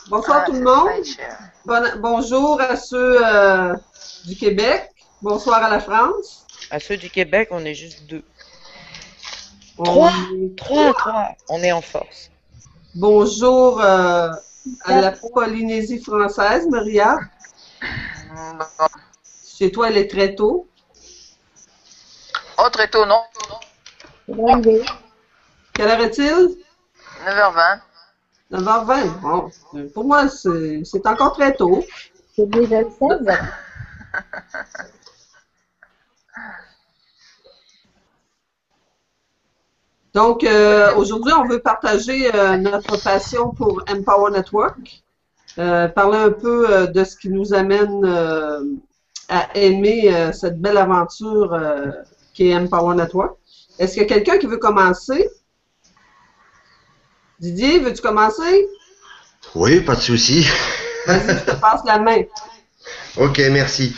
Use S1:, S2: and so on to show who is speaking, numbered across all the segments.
S1: Bonsoir tout le monde. Bonjour à ceux du Québec. Bonsoir à la France.
S2: À ceux du Québec, on est juste deux.
S1: On
S2: Trois!
S1: est
S2: Trois! On est en force.
S1: bonjour à la Polynésie française, Maria. Chez toi, elle est très tôt.
S3: Oh, très tôt, non?
S1: Quelle heure est-il?
S3: 9h20.
S1: 9h20. Bon, pour moi, c'est encore très tôt.
S4: C'est déjà le 16.
S1: Donc, aujourd'hui, on veut partager notre passion pour Empower Network. Parler un peu de ce qui nous amène à aimer cette belle aventure qui est Empower Network. Est-ce qu'il y a quelqu'un qui veut commencer? Didier, veux-tu commencer?
S5: Oui, pas de souci.
S1: Vas-y, je te passe la main.
S5: Ok, merci.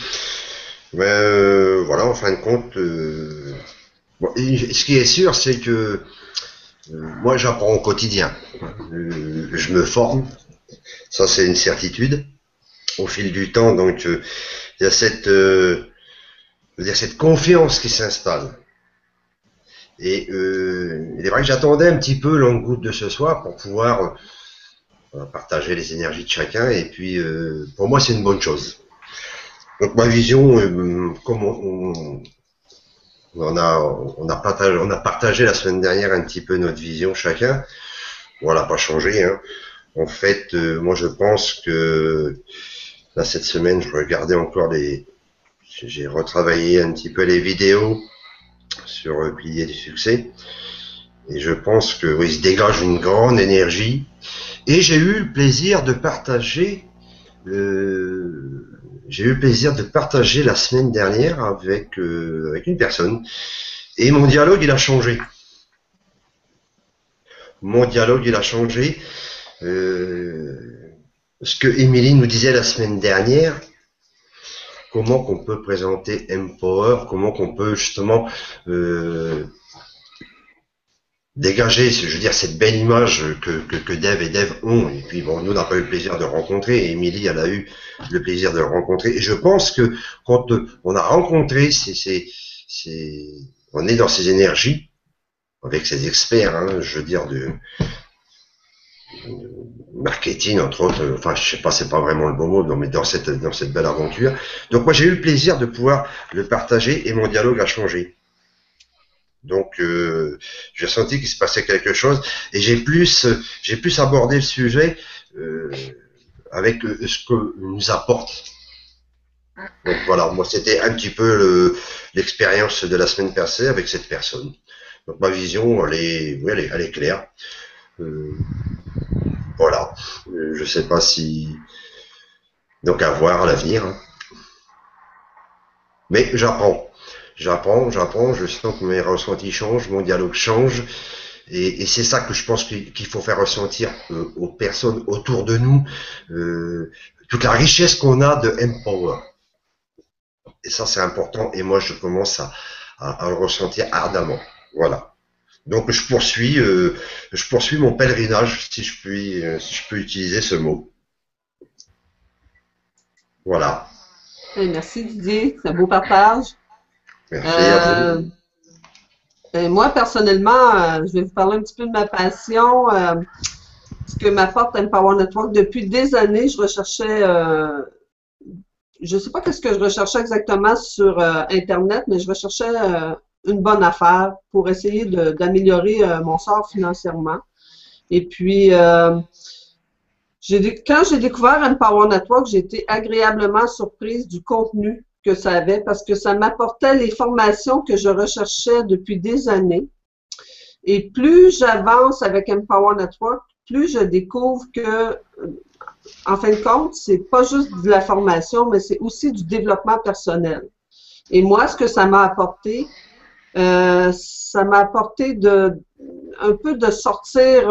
S5: Voilà, en fin de compte, ce qui est sûr, c'est que moi, j'apprends au quotidien. Je me forme, ça c'est une certitude. Au fil du temps, donc, il y a cette confiance qui s'installe. Et il est vrai que j'attendais un petit peu l'engoutte de ce soir pour pouvoir partager les énergies de chacun. Et puis, pour moi, c'est une bonne chose. Donc ma vision, comme on a partagé la semaine dernière un petit peu notre vision chacun. Bon, elle n'a pas changé. Hein. En fait, moi je pense que là cette semaine, je regardais encore j'ai retravaillé un petit peu les vidéos sur le pilier du succès. Et je pense que oui, il se dégage une grande énergie. Et j'ai eu le plaisir de partager la semaine dernière avec une personne et mon dialogue il a changé. Ce que Émilie nous disait la semaine dernière, comment qu'on peut présenter Empower, comment qu'on peut justement dégager, je veux dire, cette belle image que Dave et Dave ont. Et puis bon, nous on n'a pas eu le plaisir de rencontrer, et Émilie elle a eu le plaisir de le rencontrer. Et je pense que quand on a rencontré on est dans ces énergies avec ces experts, hein, je veux dire de marketing entre autres. Enfin, je sais pas, c'est pas vraiment le bon mot, mais dans cette belle aventure. Donc moi j'ai eu le plaisir de pouvoir le partager et mon dialogue a changé. Donc j'ai senti qu'il se passait quelque chose et j'ai plus abordé le sujet avec ce que nous apporte. Donc voilà, moi c'était un petit peu l'expérience de la semaine passée avec cette personne. Donc ma vision, elle est claire. Voilà, je sais pas si donc à voir à l'avenir. Hein. Mais j'apprends, je sens que mes ressentis changent, mon dialogue change. Et c'est ça que je pense qu'il faut faire ressentir aux personnes autour de nous, toute la richesse qu'on a de Empower. Et ça, c'est important. Et moi, je commence à le ressentir ardemment. Voilà. Donc, je poursuis mon pèlerinage, si je peux utiliser ce mot. Voilà.
S1: Merci Didier, c'est un beau partage.
S5: Merci à vous.
S1: Moi, personnellement, je vais vous parler un petit peu de ma passion. Ce que m'apporte Empower Network. Depuis des années, je recherchais, je sais pas qu'est-ce que je recherchais exactement sur Internet, mais je recherchais une bonne affaire pour essayer d'améliorer mon sort financièrement. Et puis, quand j'ai découvert Empower Network, j'ai été agréablement surprise du contenu que ça avait parce que ça m'apportait les formations que je recherchais depuis des années. Et plus j'avance avec Empower Network, plus je découvre que, en fin de compte, c'est pas juste de la formation, mais c'est aussi du développement personnel. Et moi, ce que ça m'a apporté un peu de sortir.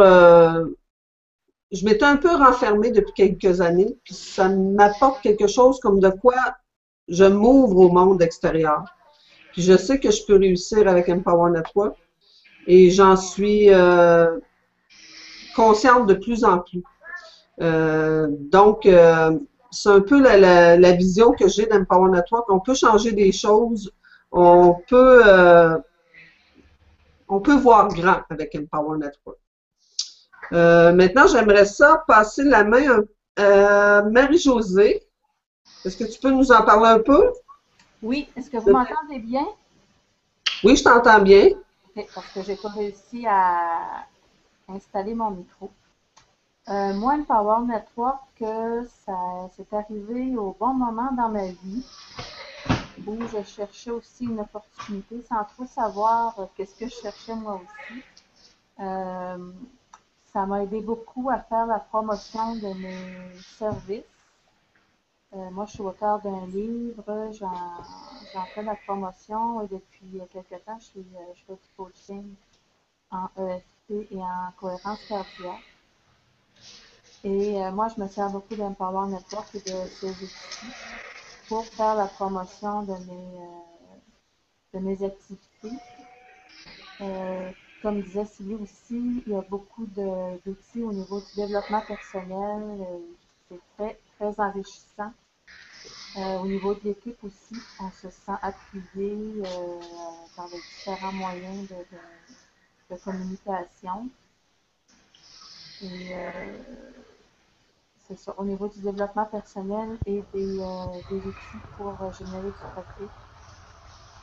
S1: Je m'étais un peu renfermée depuis quelques années, puis ça m'apporte quelque chose comme de quoi je m'ouvre au monde extérieur. Puis je sais que je peux réussir avec Empower Network et j'en suis consciente de plus en plus. Donc, c'est un peu la vision que j'ai d'Empower Network. On peut changer des choses, on peut voir grand avec Empower Network. Maintenant, j'aimerais ça passer la main à Marie-Josée. Est-ce que tu peux nous en parler un peu?
S4: Oui, est-ce que vous m'entendez bien?
S1: Oui, je t'entends bien.
S4: Ok, parce que j'ai pas réussi à installer mon micro. Moi, Empower Network, ça c'est arrivé au bon moment dans ma vie où je cherchais aussi une opportunité sans trop savoir qu'est-ce que je cherchais moi aussi. Ça m'a aidé beaucoup à faire la promotion de mes services. Moi, je suis auteur d'un livre, j'en fais la promotion et depuis quelque temps, je fais du coaching en EFT et en cohérence cardiaque. Et moi, je me sers beaucoup d'Empower Network et de ces outils pour faire la promotion de mes activités. Comme disait Sylvie aussi, il y a beaucoup d'outils au niveau du développement personnel. C'est très, très enrichissant. Au niveau de l'équipe aussi, on se sent appuyé par les différents moyens de communication. Et c'est ça, au niveau du développement personnel et des outils pour générer du trafic.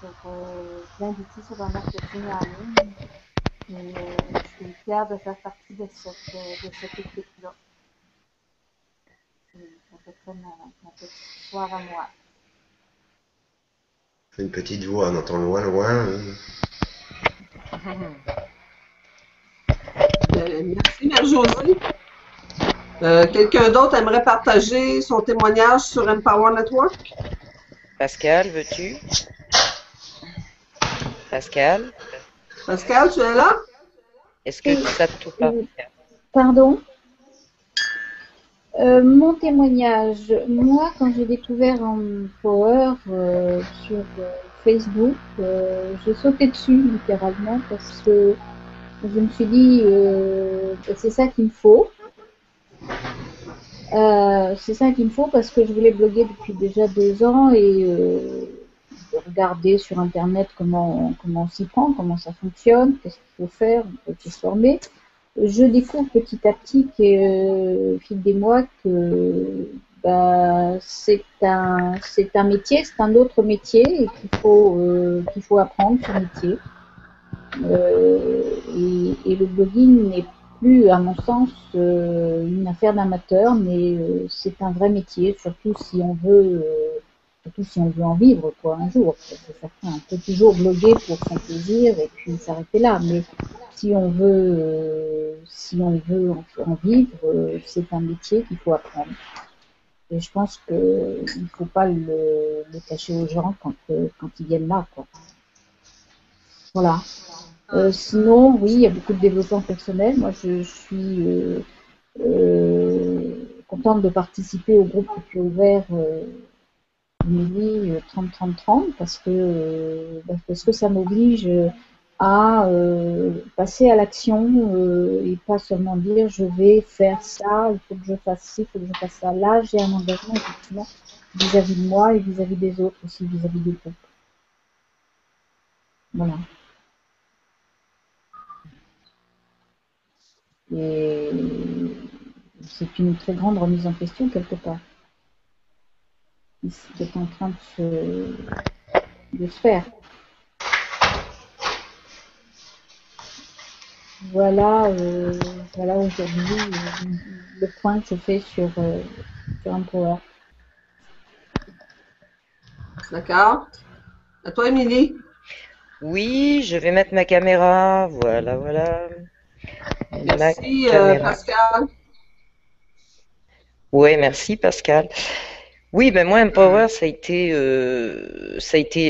S4: Donc, plein d'outils sur le marketing en ligne. Et je suis fière de faire partie de cette équipe-là. C'est à peu près ma petite histoire à moi.
S5: Une petite voix, on entend loin, loin.
S1: Merci, Marie-Josée. Quelqu'un d'autre aimerait partager son témoignage sur Empower Network?
S2: Pascal, veux-tu? Pascal,
S1: Pascal, tu es là?
S2: est-ce que ça te parle?
S4: Pardon? Mon témoignage, moi, quand j'ai découvert Empower sur Facebook, j'ai sauté dessus littéralement parce que je me suis dit, c'est ça qu'il me faut. C'est ça qu'il me faut parce que je voulais bloguer depuis déjà 2 ans et regarder sur Internet comment on s'y prend, comment ça fonctionne, qu'est-ce qu'il faut faire, on peut se former. Je découvre petit à petit au fil des mois que c'est un métier, c'est un autre métier et qu'il faut apprendre ce métier. Et le blogging n'est plus, à mon sens, une affaire d'amateur, mais c'est un vrai métier, surtout si on veut en vivre quoi, un jour. On peut toujours bloguer pour son plaisir et puis s'arrêter là, mais si on veut en vivre, c'est un métier qu'il faut apprendre. Et je pense qu'il ne faut pas le cacher aux gens quand ils viennent là, quoi. Voilà. Sinon, oui, il y a beaucoup de développement personnel. Moi, je suis contente de participer au groupe que tu as ouvert, Émilie, 30-30-30, parce que ça m'oblige à passer à l'action et pas seulement dire je vais faire ça, il faut que je fasse ci, il faut que je fasse ça. Là, j'ai un engagement effectivement vis-à-vis de moi et vis-à-vis des autres aussi, vis-à-vis du groupe. Voilà. Et c'est une très grande remise en question quelque part qui est en train de se faire. Voilà aujourd'hui le point que je fais sur Empower.
S1: D'accord. À toi, Émilie.
S2: Oui, je vais mettre ma caméra. Voilà, voilà.
S1: Merci, Pascal.
S2: Oui, merci Pascal. Oui, ben moi, Empower, ça a été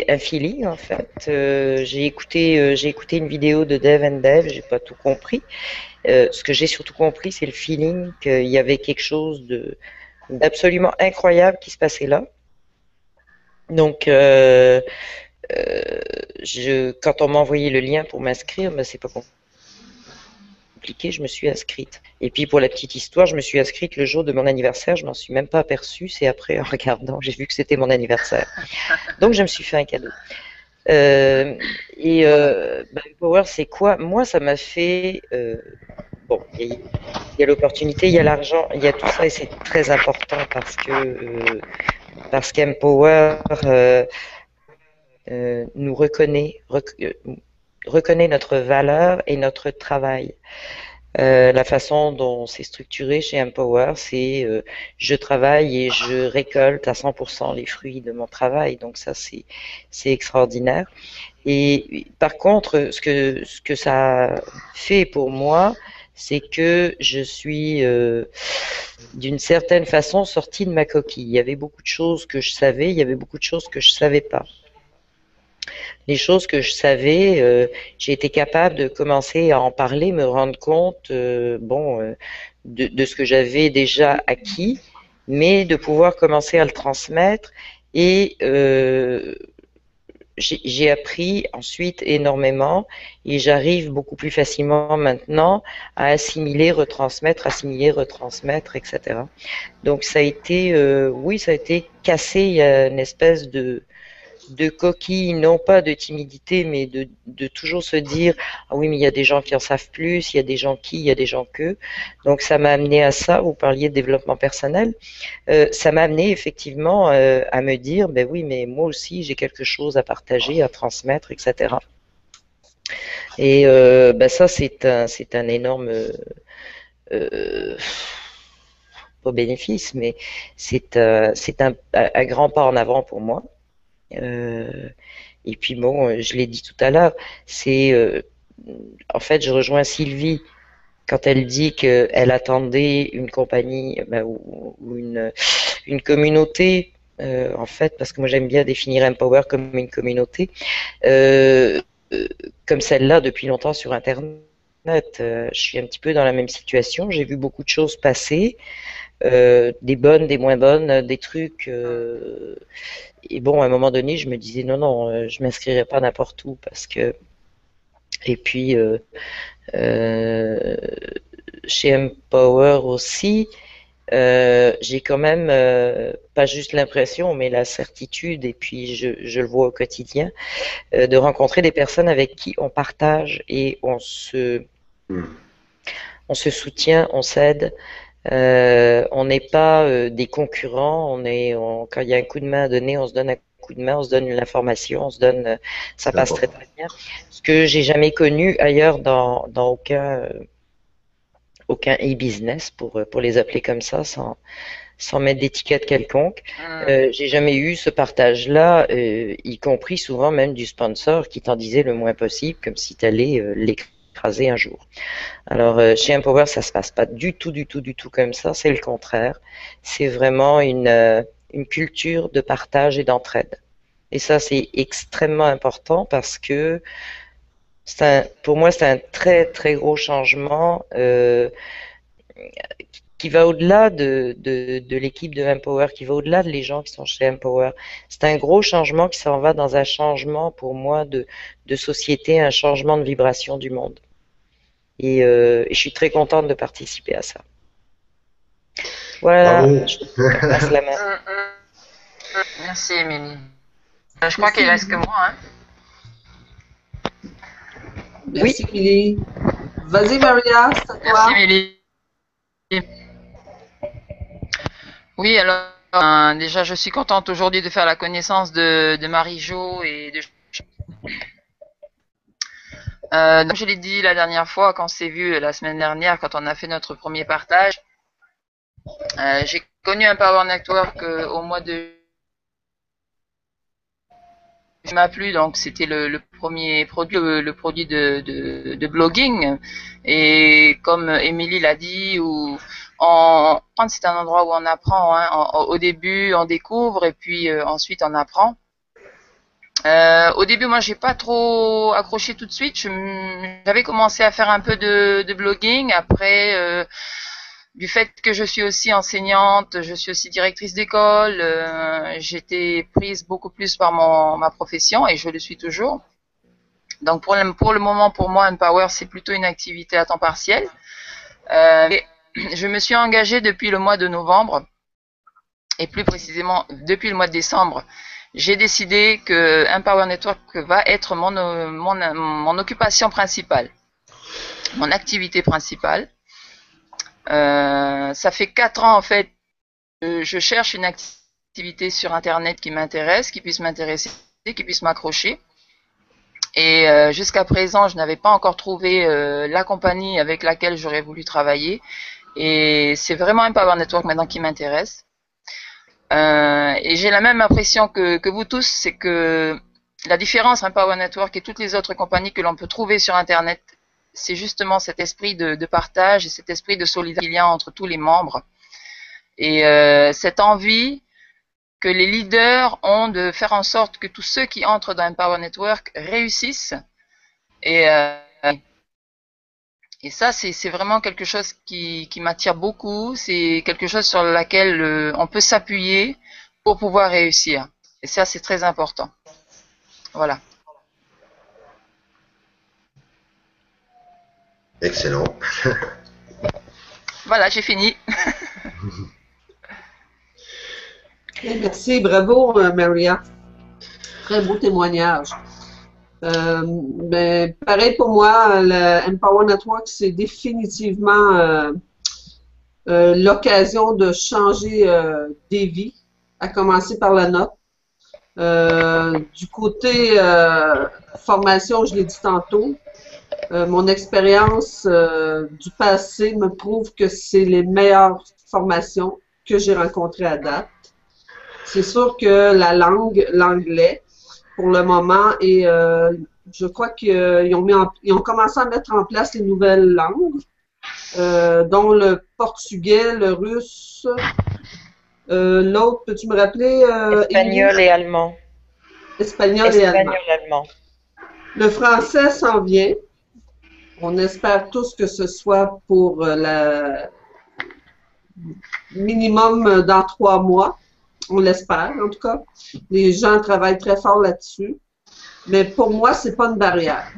S2: un feeling en fait. J'ai écouté une vidéo de Dev and Dev, j'ai pas tout compris. Ce que j'ai surtout compris, c'est le feeling qu'il y avait quelque chose d'absolument incroyable qui se passait là. Donc, quand on m'a envoyé le lien pour m'inscrire, ben c'est pas bon. compliqué, je me suis inscrite. Et puis pour la petite histoire, je me suis inscrite le jour de mon anniversaire, je m'en suis même pas aperçue, c'est après en regardant, j'ai vu que c'était mon anniversaire. Donc je me suis fait un cadeau. Power, c'est quoi? Moi, ça m'a fait... bon, il y a l'opportunité, il y a l'argent, il y a tout ça, et c'est très important parce qu'Empower nous reconnaît notre valeur et notre travail. La façon dont c'est structuré chez Empower, c'est je travaille et je récolte à 100% les fruits de mon travail. Donc ça, c'est extraordinaire. Et par contre, ce que ça fait pour moi, c'est que je suis d'une certaine façon sortie de ma coquille. Il y avait beaucoup de choses que je savais, il y avait beaucoup de choses que je savais pas. Les choses que je savais, j'ai été capable de commencer à en parler, me rendre compte, de ce que j'avais déjà acquis, mais de pouvoir commencer à le transmettre. Et j'ai appris ensuite énormément et j'arrive beaucoup plus facilement maintenant à assimiler, retransmettre, etc. Donc ça a été, oui, ça a été cassé, il y a une espèce de coquille, non pas de timidité, mais de toujours se dire ah oui, mais il y a des gens qui en savent plus, il y a des gens il y a des gens que. Donc ça m'a amené à ça. Vous parliez de développement personnel, ça m'a amené effectivement à me dire ben oui, mais moi aussi j'ai quelque chose à partager, à transmettre, etc. Et ça c'est un énorme pas bénéfice, mais c'est un grand pas en avant pour moi. Et puis bon, je l'ai dit tout à l'heure, c'est en fait je rejoins Sylvie quand elle dit qu'elle attendait une compagnie ou une communauté, en fait, parce que moi j'aime bien définir Empower comme une communauté, comme celle-là depuis longtemps sur Internet. Je suis un petit peu dans la même situation, j'ai vu beaucoup de choses passer, des bonnes, des moins bonnes, des trucs. Et bon, à un moment donné, je me disais non, je m'inscrirai pas n'importe où parce que. Et puis chez Empower aussi, j'ai quand même pas juste l'impression, mais la certitude, et puis je le vois au quotidien, de rencontrer des personnes avec qui on partage et on se soutient, on s'aide. On n'est pas des concurrents, quand il y a un coup de main à donner, on se donne un coup de main, on se donne l'information, on se donne, ça passe très très bien. Ce que j'ai jamais connu ailleurs dans aucun e-business pour les appeler comme ça, sans mettre d'étiquette quelconque. J'ai jamais eu ce partage-là, y compris souvent même du sponsor qui t'en disait le moins possible, comme si tu allais l'écraser un jour. Alors chez Empower, ça se passe pas du tout comme ça, c'est le contraire. C'est vraiment une culture de partage et d'entraide. Et ça, c'est extrêmement important parce que pour moi, c'est un très très gros changement qui va au-delà de l'équipe de Empower, qui va au-delà de les gens qui sont chez Empower. C'est un gros changement qui s'en va dans un changement pour moi de société, un changement de vibration du monde. Et je suis très contente de participer à ça. Voilà, je te passe la main.
S3: Merci, Émilie. Je crois qu'il reste que moi. Hein.
S1: Merci, Émilie. Vas-y, Maria, c'est à toi.
S3: Merci, Émilie. Oui, alors, déjà, je suis contente aujourd'hui de faire la connaissance de Marie-Jo et de... comme je l'ai dit la dernière fois, quand on s'est vu la semaine dernière, quand on a fait notre premier partage, j'ai connu un Power Network au mois de... Ça m'a plu, donc c'était le premier produit, le produit de blogging. Et comme Émilie l'a dit, c'est un endroit où on apprend. Hein. Au début, on découvre et puis ensuite on apprend. Au début, moi, j'ai pas trop accroché tout de suite. J'avais commencé à faire un peu de blogging. Après, du fait que je suis aussi enseignante, je suis aussi directrice d'école, j'étais prise beaucoup plus par ma profession et je le suis toujours. Donc pour le moment, pour moi, Empower, c'est plutôt une activité à temps partiel. Je me suis engagée depuis le mois de novembre, et plus précisément depuis le mois de décembre. J'ai décidé que Empower Network va être mon occupation principale, mon activité principale. Ça fait 4 ans en fait, je cherche une activité sur Internet qui m'intéresse, qui puisse m'intéresser, qui puisse m'accrocher. Et jusqu'à présent, je n'avais pas encore trouvé la compagnie avec laquelle j'aurais voulu travailler. Et c'est vraiment Empower Network maintenant qui m'intéresse. Et j'ai la même impression que vous tous, c'est que la différence entre Empower Network et toutes les autres compagnies que l'on peut trouver sur Internet, c'est justement cet esprit de partage et cet esprit de solidarité qu'il y a entre tous les membres. Et cette envie que les leaders ont de faire en sorte que tous ceux qui entrent dans Empower Network réussissent. Et ça, c'est vraiment quelque chose qui m'attire beaucoup. C'est quelque chose sur laquelle on peut s'appuyer pour pouvoir réussir. Et ça, c'est très important. Voilà.
S5: Excellent.
S3: Voilà, j'ai fini.
S1: Merci, bravo Maria. Très beau témoignage. Ben, pareil pour moi, le Empower Network, c'est définitivement l'occasion de changer des vies, à commencer par la nôtre. Du côté formation, je l'ai dit tantôt, mon expérience du passé me prouve que c'est les meilleures formations que j'ai rencontrées à date. C'est sûr que la langue, l'anglais, pour le moment, et je crois qu'ils ont commencé à mettre en place les nouvelles langues, dont le portugais, le russe, l'autre, peux-tu me rappeler?
S2: Espagnol et allemand.
S1: Espagnol et allemand.
S2: Allemand.
S1: Le français s'en vient. On espère tous que ce soit pour la minimum dans 3 mois. On l'espère, en tout cas. Les gens travaillent très fort là-dessus. Mais pour moi, c'est pas une barrière.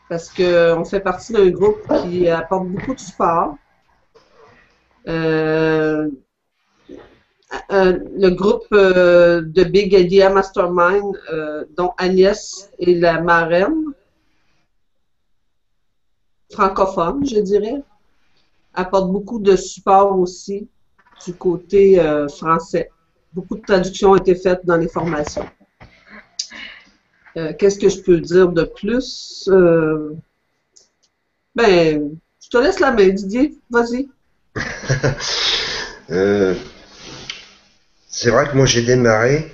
S1: Parce qu'on fait partie d'un groupe qui apporte beaucoup de support. Le groupe de Big Idea Mastermind, dont Agnès est la marraine, francophone, je dirais, apporte beaucoup de support aussi du côté français. Beaucoup de traductions ont été faites dans les formations. Qu'est-ce que je peux dire de plus? Ben, je te laisse la main, Didier. Vas-y.
S5: C'est vrai que moi j'ai démarré,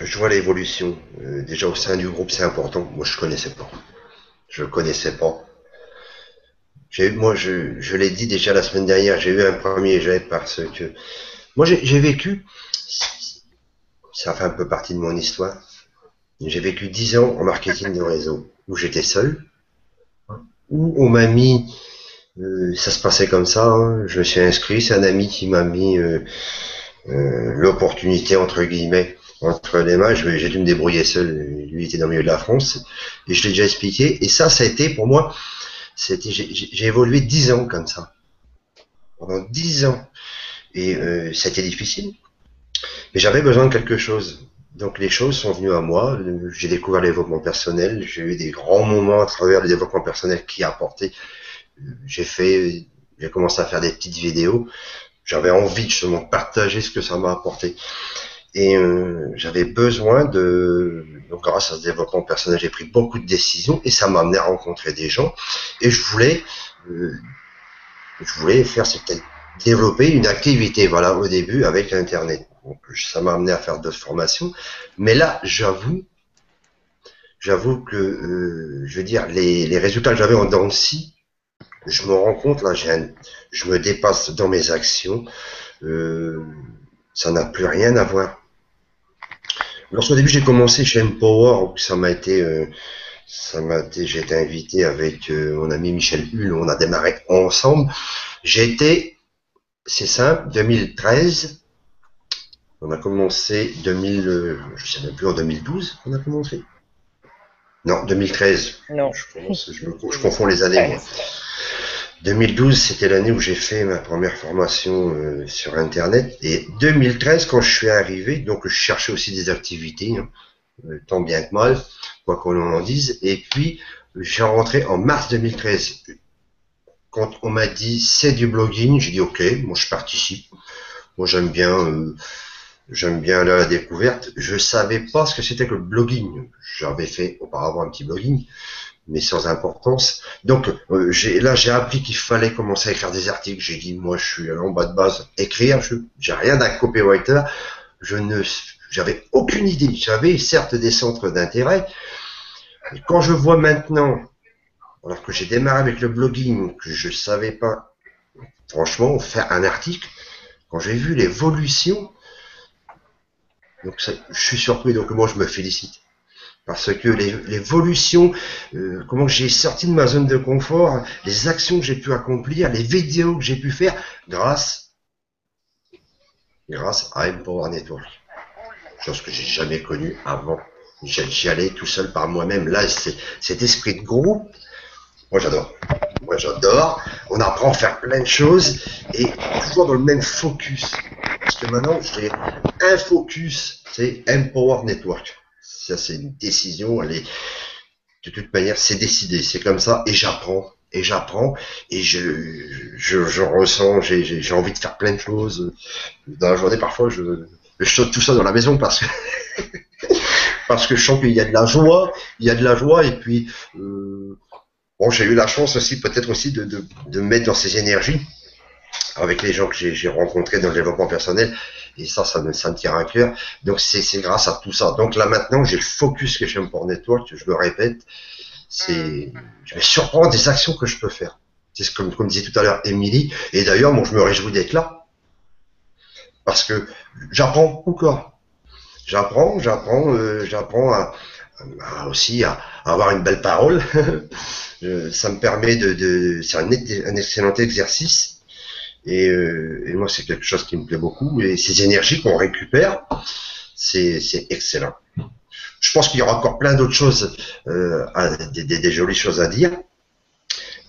S5: je vois l'évolution. Déjà au sein du groupe, c'est important. Moi je connaissais pas. Je connaissais pas. Moi je l'ai dit déjà la semaine dernière, j'ai eu un premier jet parce que moi j'ai vécu, ça fait un peu partie de mon histoire. J'ai vécu 10 ans en marketing de réseau, où j'étais seul, où on m'a mis, ça se passait comme ça, hein, je me suis inscrit, c'est un ami qui m'a mis l'opportunité, entre guillemets, entre les mains, j'ai dû me débrouiller seul, lui était dans le milieu de la France, et je l'ai déjà expliqué, et ça a été pour moi, j'ai évolué 10 ans comme ça, pendant 10 ans, et ça a été difficile, mais j'avais besoin de quelque chose. Donc les choses sont venues à moi, j'ai découvert le développement personnel, j'ai eu des grands moments à travers le développement personnel qui a apporté. J'ai commencé à faire des petites vidéos, j'avais envie justement de partager ce que ça m'a apporté. Et j'avais besoin donc grâce à ce développement personnel, j'ai pris beaucoup de décisions et ça m'a amené à rencontrer des gens. Et je voulais faire développer une activité, voilà, au début avec Internet. Donc, ça m'a amené à faire d'autres formations. Mais là, j'avoue que, je veux dire, les résultats que j'avais en dents de scie, je me rends compte, là, je me dépasse dans mes actions. Ça n'a plus rien à voir. Lorsqu'au début, j'ai commencé chez Empower, j'ai été invité avec mon ami Michel Hull, on a démarré ensemble. C'est simple, 2013. On a commencé je sais même plus, en 2012, on a commencé. Non, 2013.
S2: Non.
S5: Je confonds les années, moi. 2012, c'était l'année où j'ai fait ma première formation sur Internet. Et 2013, quand je suis arrivé, donc je cherchais aussi des activités, hein, tant bien que mal, quoi qu'on en dise. Et puis, j'ai rentré en mars 2013. Quand on m'a dit c'est du blogging, j'ai dit ok, moi je participe. Moi j'aime bien la découverte. Je savais pas ce que c'était que le blogging. J'avais fait auparavant un petit blogging, mais sans importance. Donc j'ai appris qu'il fallait commencer à écrire des articles. J'ai dit moi je suis en bas de base écrire. J'ai rien d'un copywriter. J'avais aucune idée. J'avais certes des centres d'intérêt. Et quand je vois maintenant, alors que j'ai démarré avec le blogging, que je savais pas franchement faire un article, quand j'ai vu l'évolution, donc je suis surpris. Donc moi je me félicite. Parce que l'évolution, comment j'ai sorti de ma zone de confort, les actions que j'ai pu accomplir, les vidéos que j'ai pu faire, grâce à Empower Network. Chose que j'ai jamais connue avant. J'y allais tout seul par moi-même. Là, cet esprit de groupe, moi j'adore. Moi j'adore. On apprend à faire plein de choses et toujours dans le même focus. Parce que maintenant, j'ai un focus, c'est Empower Network. Ça, c'est une décision, elle est, de toute manière, c'est décidé, c'est comme ça, et j'apprends, et je ressens, j'ai envie de faire plein de choses. Dans la journée, parfois, je saute tout ça dans la maison parce que je sens qu'il y a de la joie, et puis, bon, j'ai eu la chance aussi, peut-être aussi, de mettre dans ces énergies, avec les gens que j'ai rencontrés dans le développement personnel, et ça me tient à cœur. Donc c'est grâce à tout ça. Donc là maintenant, j'ai le focus que j'aime pour Network, je le répète, je vais surprendre des actions que je peux faire. C'est comme disait tout à l'heure Émilie, et d'ailleurs, moi je me réjouis d'être là, parce que j'apprends encore. J'apprends aussi à avoir une belle parole. Ça me permet c'est un excellent exercice. Et moi, c'est quelque chose qui me plaît beaucoup. Et ces énergies qu'on récupère, c'est excellent. Je pense qu'il y aura encore plein d'autres choses, des jolies choses à dire.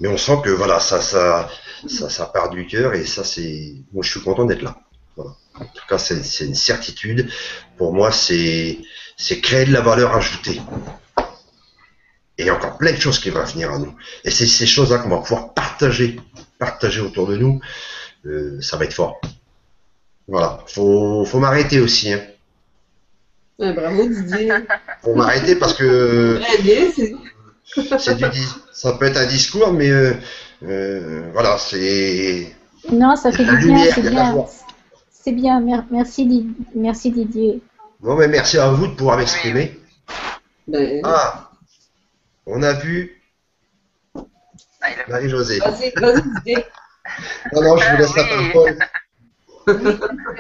S5: Mais on sent que voilà, ça part du cœur et ça, moi, je suis content d'être là. Voilà. En tout cas, c'est une certitude. Pour moi, c'est créer de la valeur ajoutée. Et il y a encore plein de choses qui vont venir à nous. Et c'est ces choses-là qu'on va pouvoir partager autour de nous. Ça va être fort. Voilà. Faut m'arrêter aussi. Hein.
S1: Bravo Didier.
S5: Faut m'arrêter parce que
S1: Très bien,
S5: ça peut être un discours, mais voilà, c'est.
S4: Non, ça fait
S5: la
S4: du bien,
S5: lumière,
S4: c'est
S5: il y a de la
S4: bien.
S5: joie.
S4: C'est bien, merci Didier.
S5: Bon, mais merci à vous de pouvoir m'exprimer.
S1: Ben,
S5: Ah, on a vu Marie-Josée.
S1: vas-y Didier.
S5: Non, je vous laisse la parole.
S6: Oui,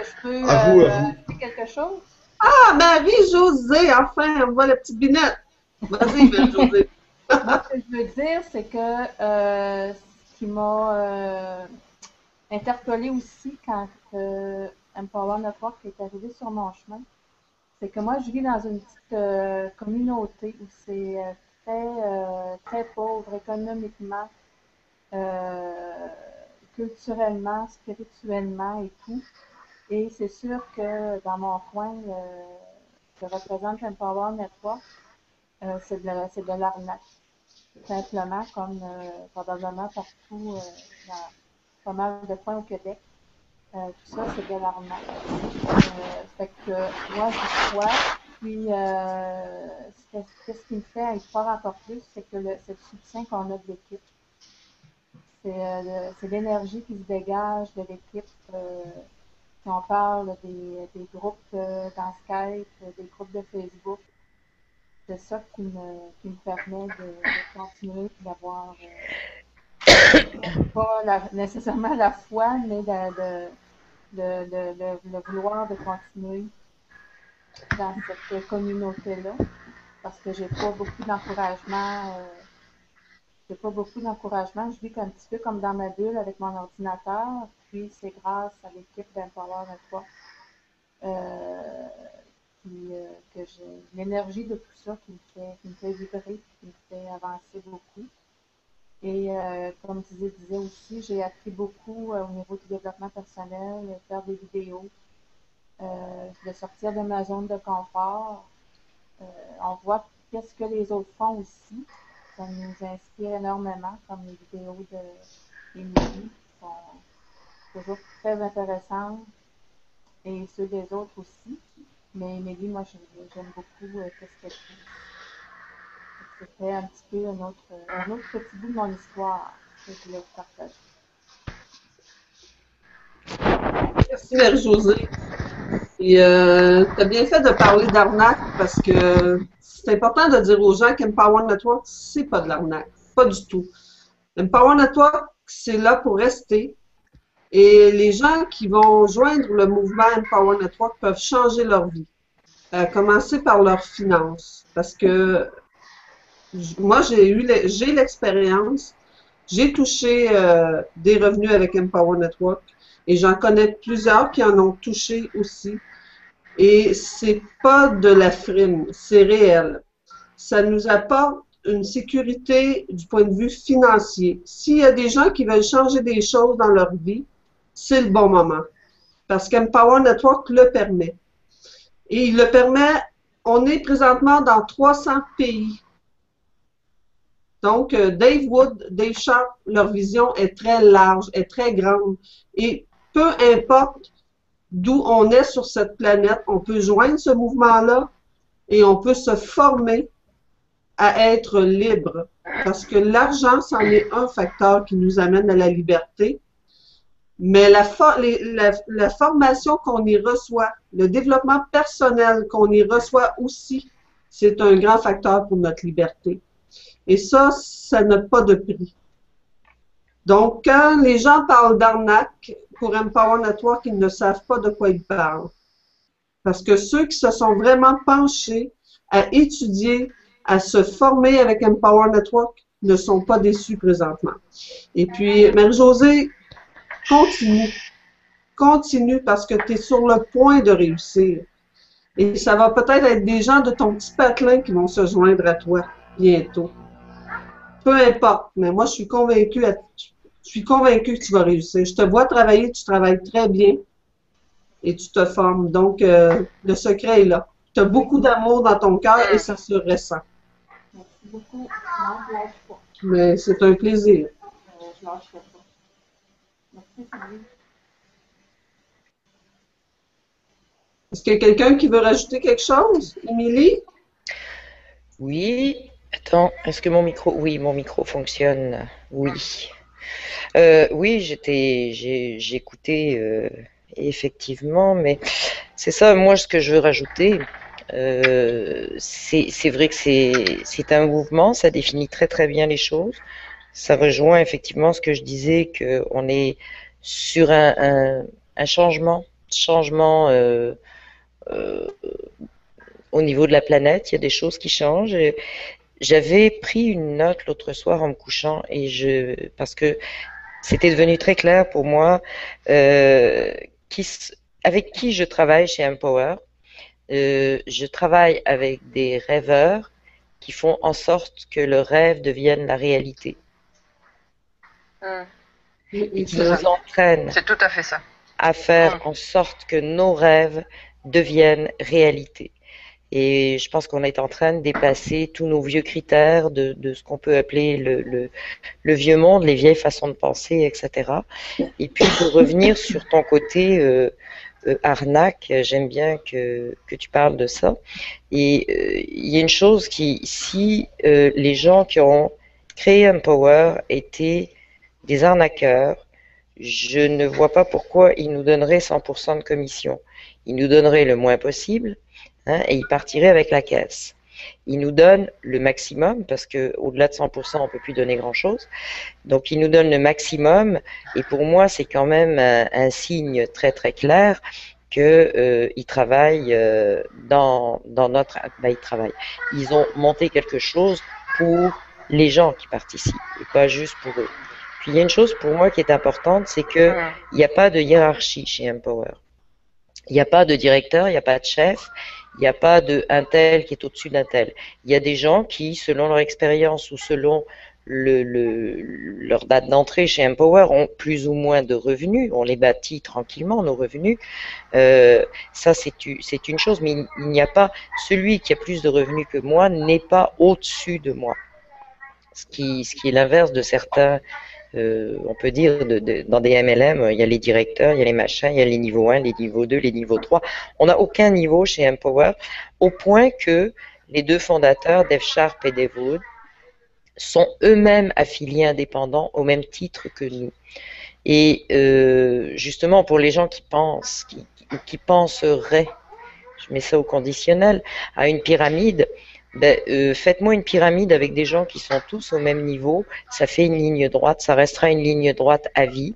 S6: est-ce que je peux
S5: À vous.
S6: dire quelque chose?
S1: Ah, Marie-Josée, enfin, on voit la petite binette. Vas-y, Marie-Josée.
S6: Moi, ce que je veux dire, c'est que ce qui m'a interpellée aussi quand Empower Network est arrivé sur mon chemin, c'est que moi, je vis dans une petite communauté où c'est très pauvre économiquement, culturellement, spirituellement et tout. Et c'est sûr que dans mon coin, je représente Empower Network, c'est de l'arnaque. Simplement, comme probablement partout dans pas mal de coins au Québec. Tout ça, c'est de l'arnaque. Fait que moi, j'y crois. Puis, ce qui me fait y croire encore plus, c'est que c'est le soutien qu'on a de l'équipe. C'est l'énergie qui se dégage de l'équipe. Si on parle des groupes dans Skype, des groupes de Facebook, c'est ça qui me permet de continuer et d'avoir pas nécessairement la foi, mais le vouloir de continuer dans cette communauté-là, parce que j'ai pas beaucoup d'encouragement. Je vis un petit peu comme dans ma bulle avec mon ordinateur, puis c'est grâce à l'équipe d'Empower Network puis que j'ai l'énergie de tout ça qui me fait vibrer, qui me fait avancer beaucoup. Et comme tu disais aussi, j'ai appris beaucoup au niveau du développement personnel, faire des vidéos, de sortir de ma zone de confort. On voit qu'est-ce que les autres font aussi. Ça nous inspire énormément, comme les vidéos d'Émilie, qui sont toujours très intéressantes, et ceux des autres aussi. Mais Émilie, moi, j'aime beaucoup qu'est-ce qu'elle fait. C'était un petit peu un autre petit bout de mon histoire que je voulais vous partager.
S1: Merci, Marie-Josée. Et tu as bien fait de parler d'arnaque parce que c'est important de dire aux gens qu'Empower Network, c'est pas de l'arnaque. Pas du tout. Empower Network, c'est là pour rester. Et les gens qui vont joindre le mouvement Empower Network peuvent changer leur vie. Commencer par leurs finances. Parce que moi, j'ai l'expérience. J'ai touché des revenus avec Empower Network. Et j'en connais plusieurs qui en ont touché aussi. Et c'est pas de la frime, c'est réel. Ça nous apporte une sécurité du point de vue financier. S'il y a des gens qui veulent changer des choses dans leur vie, c'est le bon moment. Parce qu'Empower Network le permet. Et il le permet, on est présentement dans 300 pays. Donc, Dave Wood, Dave Sharp, leur vision est très large, est très grande. Et peu importe d'où on est sur cette planète, on peut joindre ce mouvement-là et on peut se former à être libre. Parce que l'argent, c'en est un facteur qui nous amène à la liberté. Mais la formation qu'on y reçoit, le développement personnel qu'on y reçoit aussi, c'est un grand facteur pour notre liberté. Et ça n'a pas de prix. Donc, quand les gens parlent d'arnaque pour Empower Network, ils ne savent pas de quoi ils parlent. Parce que ceux qui se sont vraiment penchés à étudier, à se former avec Empower Network ne sont pas déçus présentement. Et puis, Marie-Josée, continue. Continue parce que tu es sur le point de réussir. Et ça va peut-être être des gens de ton petit patelin qui vont se joindre à toi bientôt. Peu importe, mais moi, je suis convaincue que tu vas réussir. Je te vois travailler, tu travailles très bien et tu te formes. Donc, le secret est là. Tu as beaucoup d'amour dans ton cœur et ça se ressent.
S6: Merci beaucoup. Non, je lâche pas.
S1: Mais c'est un plaisir.
S6: Je lâcherai pas. Merci, Sylvie.
S1: Est-ce qu'il y a quelqu'un qui veut rajouter quelque chose? Émilie?
S2: Oui. Attends, est-ce que mon micro... Oui, mon micro fonctionne. Oui. Oui, j'écoutais effectivement, mais c'est ça, moi, ce que je veux rajouter, c'est vrai que c'est un mouvement, ça définit très très bien les choses. Ça rejoint effectivement ce que je disais, qu'on est sur un changement au niveau de la planète, il y a des choses qui changent. J'avais pris une note l'autre soir en me couchant parce que c'était devenu très clair pour moi avec qui je travaille chez Empower. Je travaille avec des rêveurs qui font en sorte que le rêve devienne la réalité. Et qui nous entraînent
S3: C'est tout à fait ça.
S2: à faire en sorte que nos rêves deviennent réalité. Et je pense qu'on est en train de dépasser tous nos vieux critères de ce qu'on peut appeler le vieux monde, les vieilles façons de penser, etc. Et puis de revenir sur ton côté arnaque, j'aime bien que tu parles de ça. Et il y a une chose si les gens qui ont créé Empower étaient des arnaqueurs, je ne vois pas pourquoi ils nous donneraient 100% de commission. Ils nous donneraient le moins possible. Et il partirait avec la caisse. Il nous donne le maximum, parce qu'au-delà de 100%, on ne peut plus donner grand-chose. Donc, il nous donne le maximum, et pour moi, c'est quand même un signe très très clair qu'ils travaillent dans notre... ils travaillent. Ils ont monté quelque chose pour les gens qui participent, et pas juste pour eux. Puis, il y a une chose pour moi qui est importante, c'est qu'il n'y a pas de hiérarchie chez Empower. Il n'y a pas de directeur, il n'y a pas de chef. Il n'y a pas de un tel qui est au-dessus d'un tel. Il y a des gens qui, selon leur expérience ou selon leur date d'entrée chez Empower, ont plus ou moins de revenus. On les bâtit tranquillement, nos revenus. Ça, c'est une chose, mais il n'y a pas, celui qui a plus de revenus que moi n'est pas au-dessus de moi. Ce qui est l'inverse de certains, on peut dire, dans des MLM, il y a les directeurs, il y a les machins, il y a les niveaux 1, les niveaux 2, les niveaux 3. On n'a aucun niveau chez Empower, au point que les deux fondateurs, Dave Sharp et Dave Wood, sont eux-mêmes affiliés indépendants au même titre que nous. Et justement, pour les gens qui pensent, qui penseraient, je mets ça au conditionnel, à une pyramide, ben, faites-moi une pyramide avec des gens qui sont tous au même niveau, ça fait une ligne droite, ça restera une ligne droite à vie,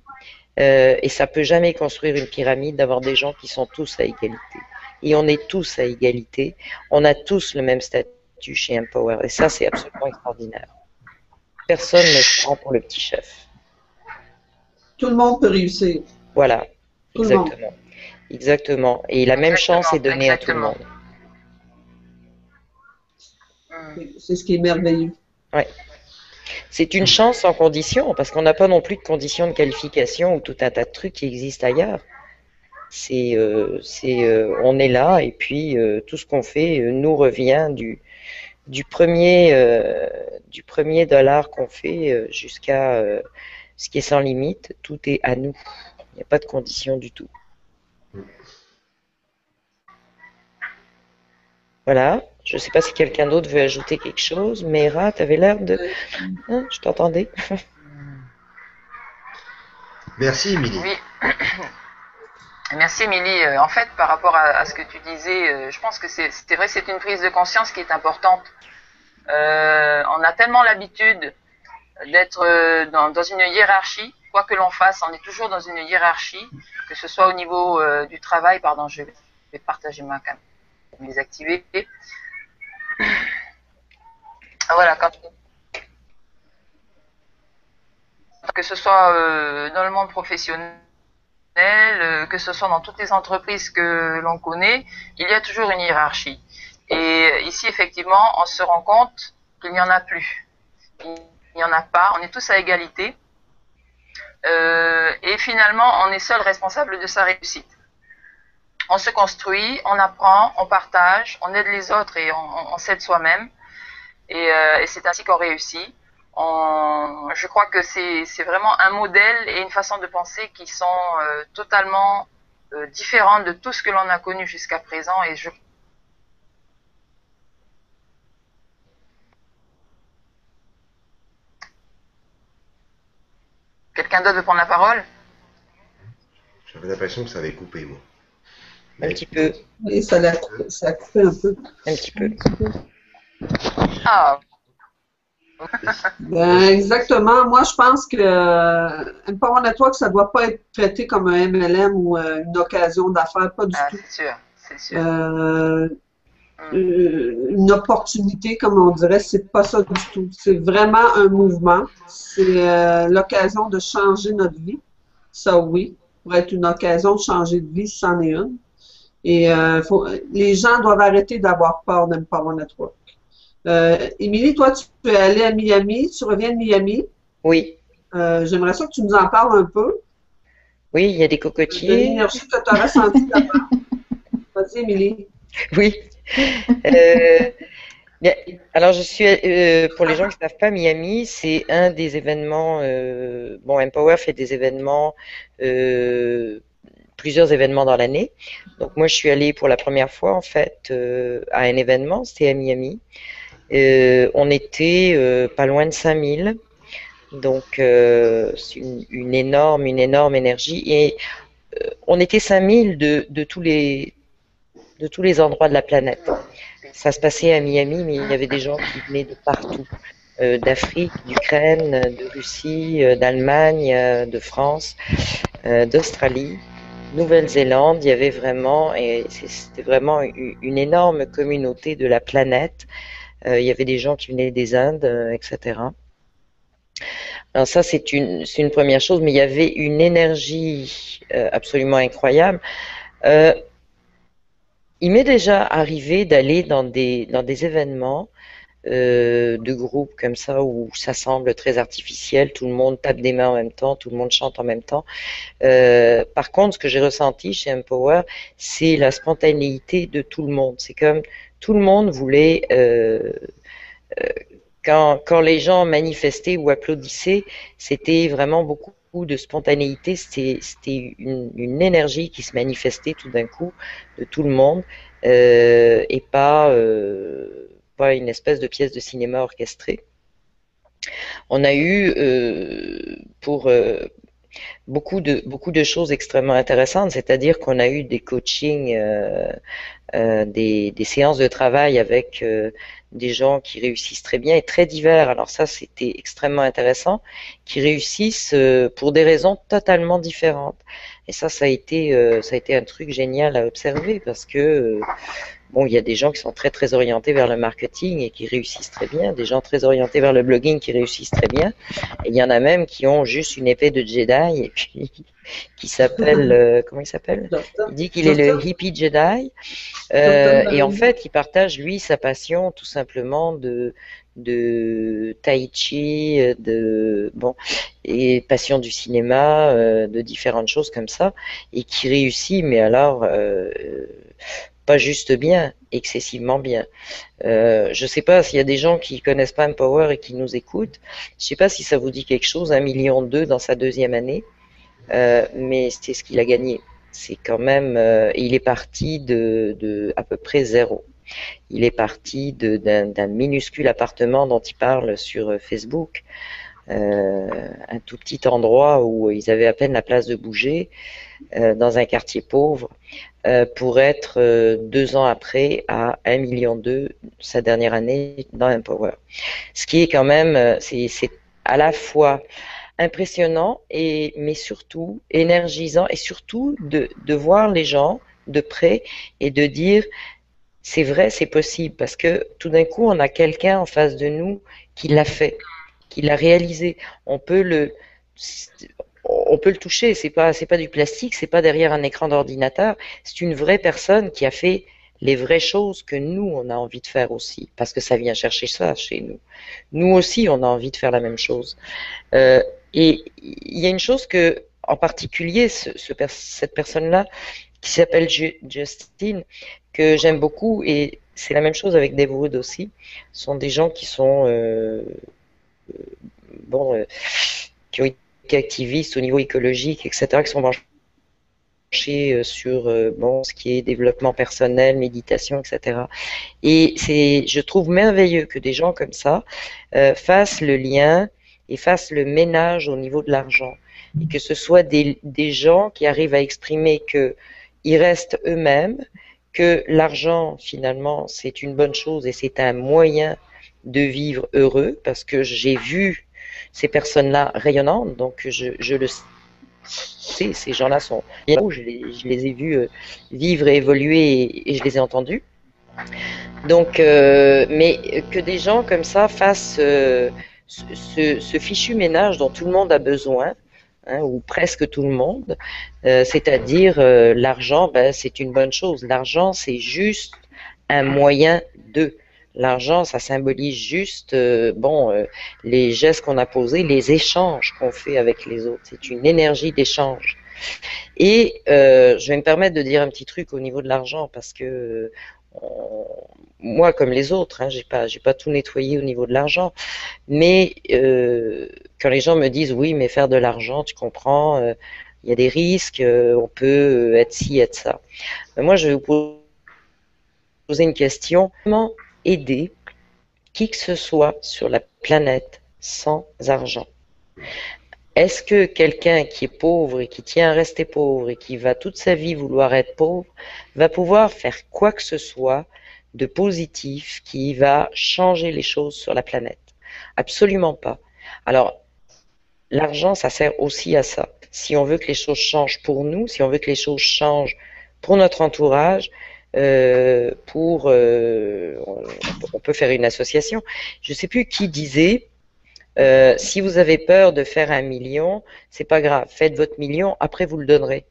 S2: et ça peut jamais construire une pyramide d'avoir des gens qui sont tous à égalité. Et on est tous à égalité, on a tous le même statut chez Empower, et ça c'est absolument extraordinaire. Personne ne se prend pour le petit chef.
S1: Tout le monde peut réussir.
S2: Voilà,
S1: Tout
S2: exactement. Exactement. Et la même chance est donnée à tout le monde.
S1: C'est ce qui est merveilleux.
S2: Oui. C'est une chance sans condition, parce qu'on n'a pas non plus de conditions de qualification ou tout un tas de trucs qui existent ailleurs. On est là et puis tout ce qu'on fait nous revient du premier dollar qu'on fait jusqu'à ce qui est sans limite, tout est à nous. Il n'y a pas de condition du tout. Voilà. Je ne sais pas si quelqu'un d'autre veut ajouter quelque chose. Meira, tu avais l'air de... Hein, je t'entendais.
S5: Merci, Émilie.
S3: Oui. Merci, Émilie. En fait, par rapport à ce que tu disais, je pense que c'est vrai, c'est une prise de conscience qui est importante. On a tellement l'habitude d'être dans une hiérarchie, quoi que l'on fasse, on est toujours dans une hiérarchie, que ce soit au niveau du travail. Pardon, je vais partager ma caméra, mes activités. Voilà, que ce soit dans le monde professionnel, que ce soit dans toutes les entreprises que l'on connaît, il y a toujours une hiérarchie. Et ici, effectivement, on se rend compte qu'il n'y en a plus. Il n'y en a pas, on est tous à égalité. Et finalement, on est seul responsable de sa réussite. On se construit, on apprend, on partage, on aide les autres et on s'aide soi-même. Et c'est ainsi qu'on réussit. Je crois que c'est vraiment un modèle et une façon de penser qui sont totalement différentes de tout ce que l'on a connu jusqu'à présent. Et Quelqu'un d'autre veut prendre la parole?
S5: J'avais l'impression que ça avait coupé, moi.
S2: Un petit peu.
S1: Et ça a coupé un peu.
S2: Un petit peu.
S3: Ah.
S1: Ben, exactement. Moi, je pense que Empower Network, ça ne doit pas être traité comme un MLM ou une occasion d'affaires, pas du tout.
S3: C'est sûr.
S1: Une opportunité, comme on dirait, c'est pas ça du tout. C'est vraiment un mouvement. C'est l'occasion de changer notre vie. Ça, oui. Pour être une occasion de changer de vie, c'en est une. Et les gens doivent arrêter d'avoir peur d'Empower Network. Émilie, toi, tu peux aller à Miami. Tu reviens de Miami.
S2: Oui.
S1: J'aimerais ça que tu nous en parles un peu.
S2: Oui, il y a des cocotiers.
S1: L'énergie que tu as ressentie là-bas. Vas-y, Émilie.
S2: Oui. Bien, alors, je suis, pour les gens qui ne savent pas, Miami, c'est un des événements. Bon, Empower fait des événements, plusieurs événements dans l'année. Donc, moi, je suis allée pour la première fois, en fait, à un événement, c'était à Miami. On était pas loin de 5000. Donc, c'est une énorme énergie. Et on était 5000 de tous les endroits de la planète. Ça se passait à Miami, mais il y avait des gens qui venaient de partout. D'Afrique, d'Ukraine, de Russie, d'Allemagne, de France, d'Australie, Nouvelle-Zélande. Il y avait vraiment, et c'était vraiment une énorme communauté de la planète. Il y avait des gens qui venaient des Indes, etc. Alors ça, c'est une première chose, mais il y avait une énergie absolument incroyable. il m'est déjà arrivé d'aller dans des événements de groupes comme ça où ça semble très artificiel, tout le monde tape des mains en même temps, tout le monde chante en même temps. Par contre, ce que j'ai ressenti chez Empower, c'est la spontanéité de tout le monde. C'est comme tout le monde voulait, quand les gens manifestaient ou applaudissaient, c'était vraiment beaucoup de spontanéité, c'était une énergie qui se manifestait tout d'un coup de tout le monde et pas une espèce de pièce de cinéma orchestrée. On a eu pour beaucoup de choses extrêmement intéressantes, c'est-à-dire qu'on a eu des coachings, des séances de travail avec des gens qui réussissent très bien et très divers. Alors ça, c'était extrêmement intéressant, qui réussissent pour des raisons totalement différentes. Et ça a été un truc génial à observer parce que bon, il y a des gens qui sont très très orientés vers le marketing et qui réussissent très bien, des gens très orientés vers le blogging qui réussissent très bien, et il y en a même qui ont juste une épée de Jedi et puis qui s'appelle comment il s'appelle? Il dit qu'il est le hippie Jedi et en fait il partage lui sa passion tout simplement de tai chi, et passion du cinéma, de différentes choses comme ça, et qui réussit, mais alors pas juste bien, excessivement bien. Je sais pas s'il y a des gens qui connaissent pas Empower et qui nous écoutent. Je sais pas si ça vous dit quelque chose, 1,2 million dans sa deuxième année, mais c'est ce qu'il a gagné. C'est quand même, il est parti de à peu près zéro. Il est parti d'un minuscule appartement dont il parle sur Facebook, un tout petit endroit où ils avaient à peine la place de bouger, dans un quartier pauvre, pour être 2 ans après à 1,2 million sa dernière année dans Empower. Ce qui est quand même, c'est à la fois impressionnant mais surtout énergisant, et surtout de voir les gens de près et de dire c'est vrai, c'est possible, parce que tout d'un coup on a quelqu'un en face de nous qui l'a fait, qui l'a réalisé. On peut le toucher, c'est pas du plastique, c'est pas derrière un écran d'ordinateur, c'est une vraie personne qui a fait les vraies choses que nous on a envie de faire aussi, parce que ça vient chercher ça chez nous. Nous aussi on a envie de faire la même chose. Et il y a une chose que, en particulier, cette personne-là, qui s'appelle Justine, que j'aime beaucoup, et c'est la même chose avec Dave Wood aussi. Ce sont des gens qui sont qui ont été activistes au niveau écologique, etc., qui sont branchés sur ce qui est développement personnel, méditation, etc. Et je trouve merveilleux que des gens comme ça fassent le lien et fassent le ménage au niveau de l'argent. Et que ce soit des gens qui arrivent à exprimer qu'ils restent eux-mêmes, que l'argent, finalement, c'est une bonne chose et c'est un moyen de vivre heureux, parce que j'ai vu ces personnes-là rayonnantes, donc je le sais, ces gens-là sont bien, je les ai vus vivre et évoluer, et je les ai entendus. Donc, mais que des gens comme ça fassent ce fichu ménage dont tout le monde a besoin, hein, ou presque tout le monde, c'est-à-dire l'argent, c'est une bonne chose. L'argent, c'est juste un moyen de. L'argent, ça symbolise juste les gestes qu'on a posés, les échanges qu'on fait avec les autres. C'est une énergie d'échange. Et je vais me permettre de dire un petit truc au niveau de l'argent, parce que moi, comme les autres, hein, j'ai pas tout nettoyé au niveau de l'argent, mais quand les gens me disent oui, mais faire de l'argent, tu comprends, il y a des risques, on peut être ci, être ça. Mais moi, je vais vous poser une question. Comment aider qui que ce soit sur la planète sans argent? Est-ce que quelqu'un qui est pauvre et qui tient à rester pauvre et qui va toute sa vie vouloir être pauvre va pouvoir faire quoi que ce soit de positif qui va changer les choses sur la planète? Absolument pas. Alors, l'argent, ça sert aussi à ça. Si on veut que les choses changent pour nous, si on veut que les choses changent pour notre entourage, on peut faire une association. Je ne sais plus qui disait, si vous avez peur de faire 1 million, c'est pas grave, faites votre million, après vous le donnerez.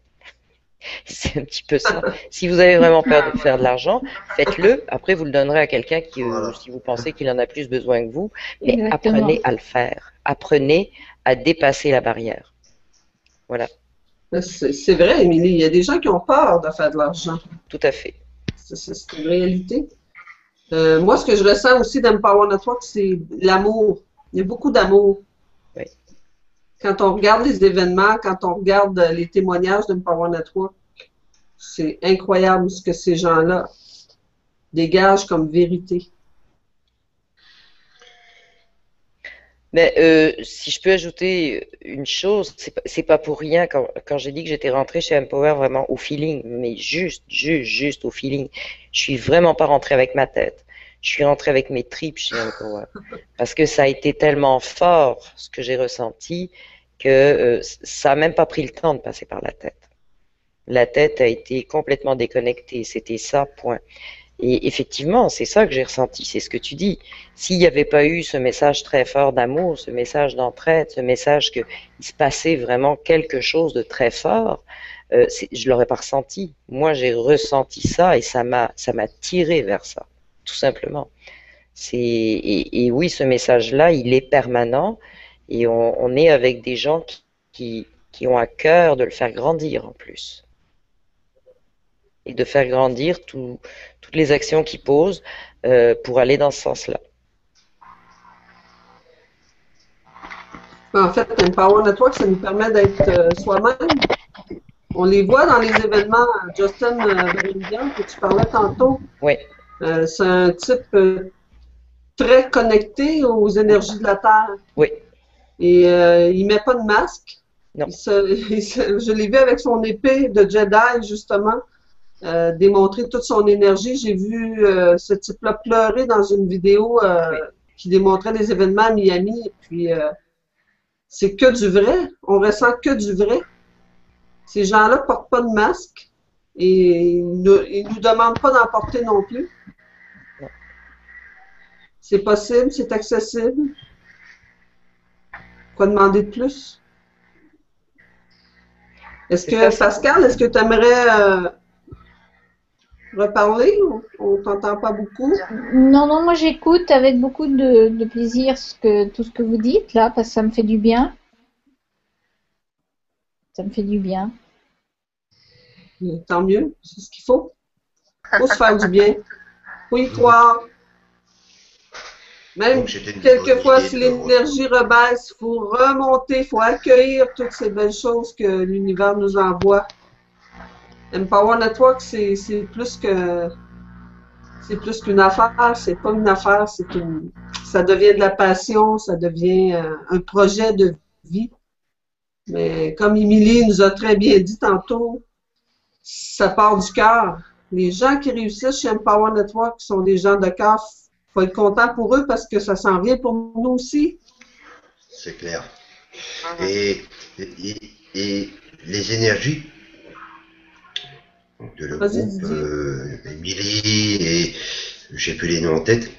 S2: C'est un petit peu ça. Si vous avez vraiment peur de faire de l'argent, faites-le. Après, vous le donnerez à quelqu'un qui,
S5: Voilà.
S2: si vous pensez qu'il en a plus besoin que vous. Mais
S4: Exactement.
S2: apprenez à le faire. Apprenez à dépasser la barrière. Voilà,
S1: C'est vrai, Émilie, il y a des gens qui ont peur de faire de l'argent.
S2: tout à fait.
S1: C'est une réalité. Moi, ce que je ressens aussi d'Empower Network, c'est l'amour. Il y a beaucoup d'amour.
S2: Oui.
S1: Quand on regarde les événements, quand on regarde les témoignages d'Empower Network, c'est incroyable ce que ces gens-là dégagent comme vérité.
S2: Mais si je peux ajouter une chose, c'est pas pour rien quand j'ai dit que j'étais rentrée chez Empower vraiment au feeling, mais juste au feeling. Je suis vraiment pas rentrée avec ma tête. Je suis rentrée avec mes tripes chez Empower. Parce que ça a été tellement fort ce que j'ai ressenti que ça a même pas pris le temps de passer par la tête. La tête a été complètement déconnectée. C'était ça, point. Et effectivement, c'est ça que j'ai ressenti, c'est ce que tu dis. S'il n'y avait pas eu ce message très fort d'amour, ce message d'entraide, ce message qu'il se passait vraiment quelque chose de très fort, je l'aurais pas ressenti. Moi, j'ai ressenti ça et ça m'a tiré vers ça, tout simplement. Et oui, ce message-là, il est permanent et on est avec des gens qui ont à cœur de le faire grandir en plus et de faire grandir toutes les actions qu'ils posent pour aller dans ce sens-là.
S1: En fait, Empower Network, ça nous permet d'être soi-même. On les voit dans les événements. Justin Bellingham, que tu parlais tantôt,
S2: Oui,
S1: c'est un type très connecté aux énergies de la Terre.
S2: oui,
S1: Et il met pas de masque.
S2: non.
S1: Je l'ai vu avec son épée de Jedi, justement, démontrer toute son énergie. J'ai vu ce type-là pleurer dans une vidéo
S2: Oui.
S1: qui démontrait les événements à Miami. Et puis, c'est que du vrai. On ressent que du vrai. Ces gens-là portent pas de masque et ils nous demandent pas d'en porter non plus.
S2: Non.
S1: C'est possible, c'est accessible. Quoi demander de plus? Est-ce
S2: C'est
S1: que,
S2: ça.
S1: Pascal, est-ce que tu aimerais reparler? On t'entend pas beaucoup.
S4: Non, non, moi j'écoute avec beaucoup de plaisir tout ce que vous dites là, parce que ça me fait du bien. Ça me fait du bien.
S1: Tant mieux, c'est ce qu'il faut. Faut se faire du bien. Faut y croire. Même
S5: Donc, c'était une
S1: quelquefois,
S5: bonne
S1: si
S5: idée de-
S1: l'énergie rebaisse, il faut remonter, il faut accueillir toutes ces belles choses que l'univers nous envoie. Empower Network, c'est plus qu'une affaire, c'est pas une affaire, ça devient de la passion, ça devient un projet de vie. Mais comme Émilie nous a très bien dit tantôt, ça part du cœur. Les gens qui réussissent chez Empower Network sont des gens de cœur. Faut être content pour eux parce que ça s'en vient pour nous aussi.
S5: C'est clair. Et, et les énergies de le
S1: Vas-y,
S5: groupe,
S1: Didier.
S5: Émilie et j'ai plus les noms en tête,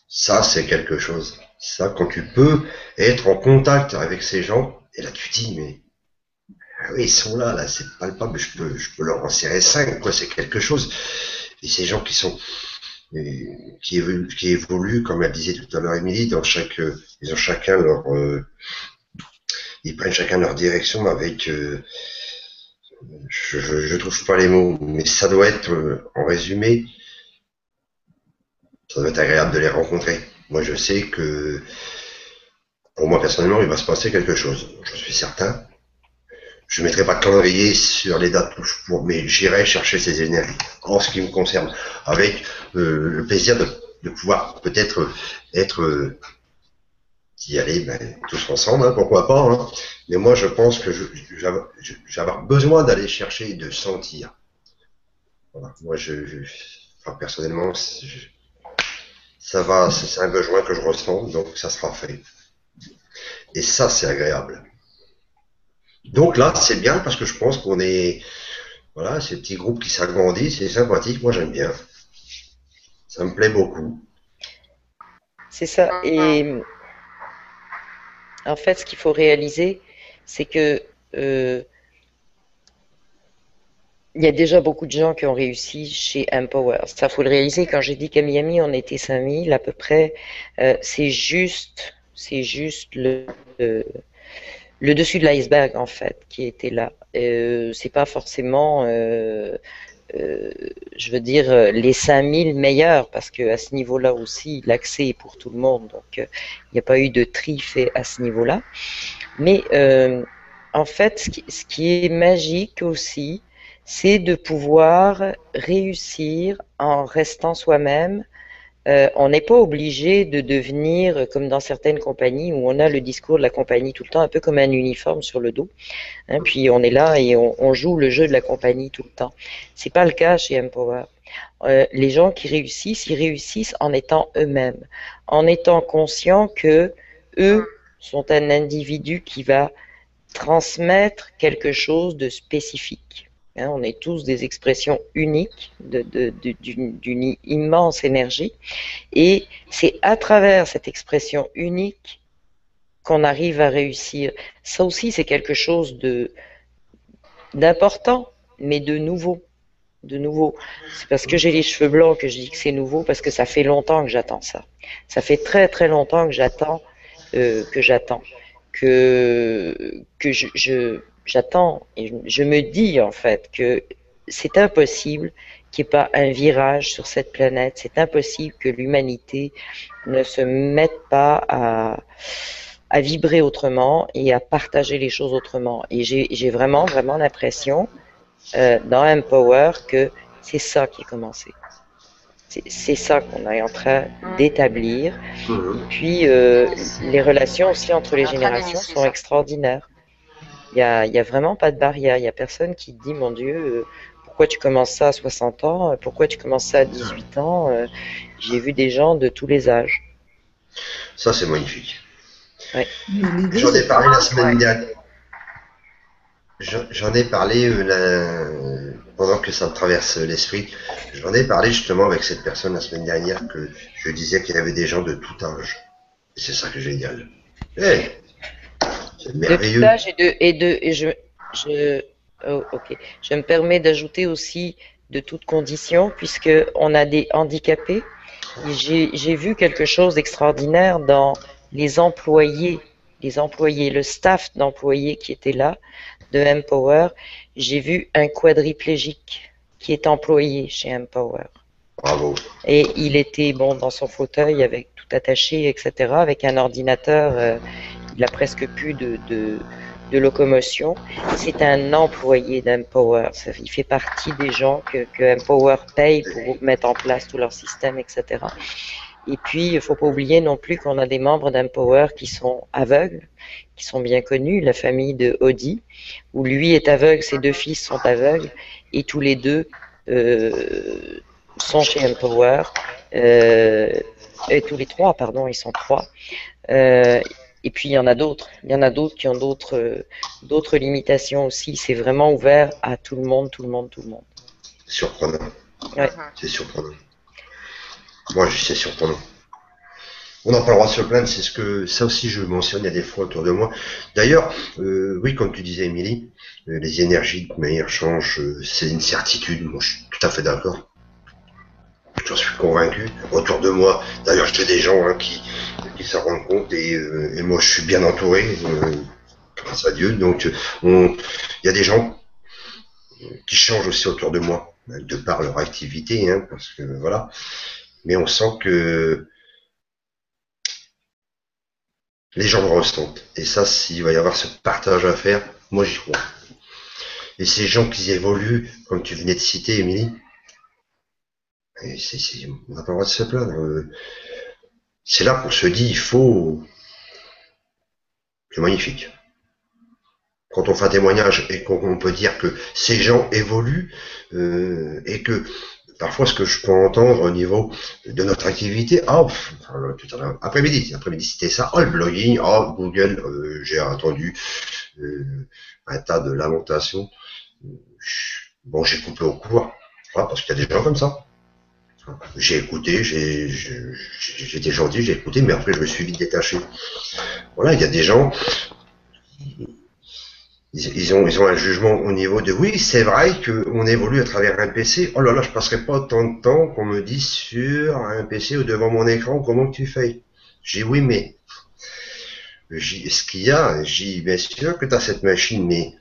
S5: ça c'est quelque chose. Ça, quand tu peux être en contact avec ces gens, et là tu dis, mais ah oui, ils sont là, c'est palpable, je peux leur en serrer 5, quoi, c'est quelque chose. Et ces gens qui évoluent, comme elle disait tout à l'heure Émilie, ils ont chacun ils prennent chacun leur direction avec, je trouve pas les mots, mais ça doit être, en résumé, ça doit être agréable de les rencontrer. Moi, je sais que, pour moi personnellement, il va se passer quelque chose. Je suis certain. Je ne mettrai pas de calendrier sur les dates mais j'irai chercher ces énergies. En ce qui me concerne, avec le plaisir de pouvoir peut-être être d'y aller tous ensemble, hein, pourquoi pas. Hein. Mais moi, je pense que j'ai avoir besoin d'aller chercher et de sentir. Voilà. Moi, enfin, personnellement, ça va, c'est un besoin que je ressens, donc ça sera fait. Et ça, c'est agréable. Donc là, c'est bien parce que je pense qu'on est, voilà, ces petits groupes qui s'agrandissent, c'est sympathique, moi j'aime bien. Ça me plaît beaucoup.
S2: C'est ça. Et en fait, ce qu'il faut réaliser, c'est que il y a déjà beaucoup de gens qui ont réussi chez Empower. Ça, faut le réaliser. Quand j'ai dit qu'à Miami, on était 5000 à peu près, c'est juste le dessus de l'iceberg, en fait, qui était là. C'est pas forcément, je veux dire, les 5000 meilleurs, parce que à ce niveau-là aussi, l'accès est pour tout le monde. Donc, il n'y a pas eu de tri fait à ce niveau-là. Mais en fait, ce qui est magique aussi, c'est de pouvoir réussir en restant soi-même. On n'est pas obligé de devenir comme dans certaines compagnies où on a le discours de la compagnie tout le temps, un peu comme un uniforme sur le dos. Hein, puis on est là et on joue le jeu de la compagnie tout le temps. C'est pas le cas chez Empower. Les gens qui réussissent, ils réussissent en étant eux-mêmes, en étant conscients que eux sont un individu qui va transmettre quelque chose de spécifique. Hein, on est tous des expressions uniques d'une immense énergie et c'est à travers cette expression unique qu'on arrive à réussir. Ça aussi, c'est quelque chose d'important, mais de nouveau. De nouveau. C'est parce que j'ai les cheveux blancs que je dis que c'est nouveau, parce que ça fait longtemps que j'attends ça. Ça fait très très longtemps que j'attends j'attends et je me dis en fait que c'est impossible qu'il n'y ait pas un virage sur cette planète. C'est impossible que l'humanité ne se mette pas à vibrer autrement et à partager les choses autrement. Et j'ai vraiment, vraiment l'impression dans Empower que c'est ça qui est commencé. C'est ça qu'on est en train d'établir. Et puis, les relations aussi entre les générations sont extraordinaires. Il y a vraiment pas de barrière. Il n'y a personne qui dit, mon Dieu, pourquoi tu commences ça à 60 ans? Pourquoi tu commences ça à 18 ans? J'ai vu des gens de tous les âges.
S5: Ça, c'est magnifique.
S2: Ouais.
S5: J'en ai parlé la semaine dernière. J'en ai parlé pendant que ça me traverse l'esprit. J'en ai parlé justement avec cette personne la semaine dernière que je disais qu'il y avait des gens de tout âge. Et c'est ça qui est génial. Hey, c'est merveilleux.
S2: De tout âge ok. Je me permets d'ajouter aussi de toutes conditions, puisque on a des handicapés. J'ai vu quelque chose d'extraordinaire dans les employés, le staff d'employés qui étaient là de Empower. J'ai vu un quadriplégique qui est employé chez Empower.
S5: Bravo.
S2: Et il était bon dans son fauteuil avec tout attaché, etc. Avec un ordinateur, il a presque plus de locomotion. C'est un employé d'Empower. Il fait partie des gens que Empower paye pour mettre en place tout leur système, etc. Et puis, il ne faut pas oublier non plus qu'on a des membres d'Empower qui sont aveugles, qui sont bien connus, la famille de Audi, où lui est aveugle, ses deux fils sont aveugles, et tous les deux sont chez Empower, et tous les trois, pardon, ils sont trois. Et puis il y en a d'autres qui ont d'autres limitations aussi. C'est vraiment ouvert à tout le monde.
S5: Surprenant.
S2: Ouais.
S5: C'est surprenant. Moi, c'est surprenant. On n'a pas le droit de se plaindre, c'est ce que ça aussi je mentionne, il y a des fois autour de moi. D'ailleurs, oui, comme tu disais, Émilie, les énergies de manière changent, c'est une certitude. Moi, je suis tout à fait d'accord. J'en suis convaincu. Autour de moi, d'ailleurs, j'ai des gens qui s'en rendent compte et moi, je suis bien entouré, grâce à Dieu. Donc, il y a des gens qui changent aussi autour de moi, de par leur activité, parce que voilà. Mais on sent que les gens le ressentent. Et ça, s'il va y avoir ce partage à faire, moi j'y crois. Et ces gens qui évoluent, comme tu venais de citer, Émilie, on n'a pas le droit de se plaindre. C'est là qu'on se dit, il faut... C'est magnifique. Quand on fait un témoignage et qu'on peut dire que ces gens évoluent et que parfois ce que je peux entendre au niveau de notre activité, après-midi c'était ça, le blogging, Google, j'ai entendu un tas de lamentations. Bon, j'ai coupé au cours, parce qu'il y a des gens comme ça. J'ai écouté, j'étais gentil, j'ai écouté, mais après je me suis vite détaché. Voilà, il y a des gens, ils ont un jugement au niveau de oui, c'est vrai qu'on évolue à travers un PC. Oh là là, je passerai pas autant de temps qu'on me dise sur un PC ou devant mon écran comment que tu fais. J'ai oui, mais ce qu'il y a, j'ai bien sûr que tu as cette machine, mais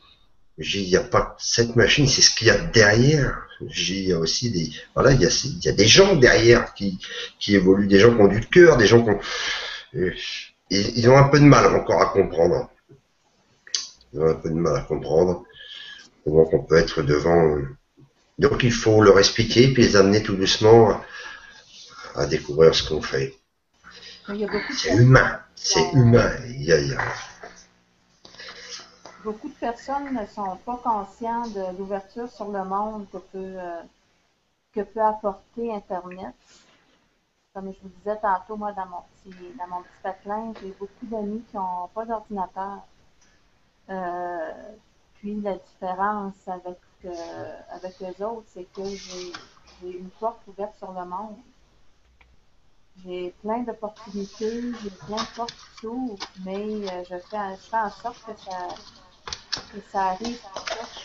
S5: il n'y a pas cette machine, c'est ce qu'il y a derrière. Il y a aussi des, voilà, il y a des gens derrière qui évoluent, des gens qui ont du cœur, des gens qui ont, ils ont un peu de mal encore à comprendre. Ils ont un peu de mal à comprendre comment on peut être devant. Donc il faut leur expliquer, puis les amener tout doucement à découvrir ce qu'on fait. C'est humain, c'est humain.
S6: Beaucoup de personnes ne sont pas conscientes de l'ouverture sur le monde que peut apporter Internet. Comme je vous disais tantôt, moi, dans mon petit patelin, j'ai beaucoup d'amis qui n'ont pas d'ordinateur. Puis la différence avec eux autres, c'est que j'ai une porte ouverte sur le monde. J'ai plein d'opportunités, j'ai plein de portes qui s'ouvrent, mais je fais en sorte que ça arrive.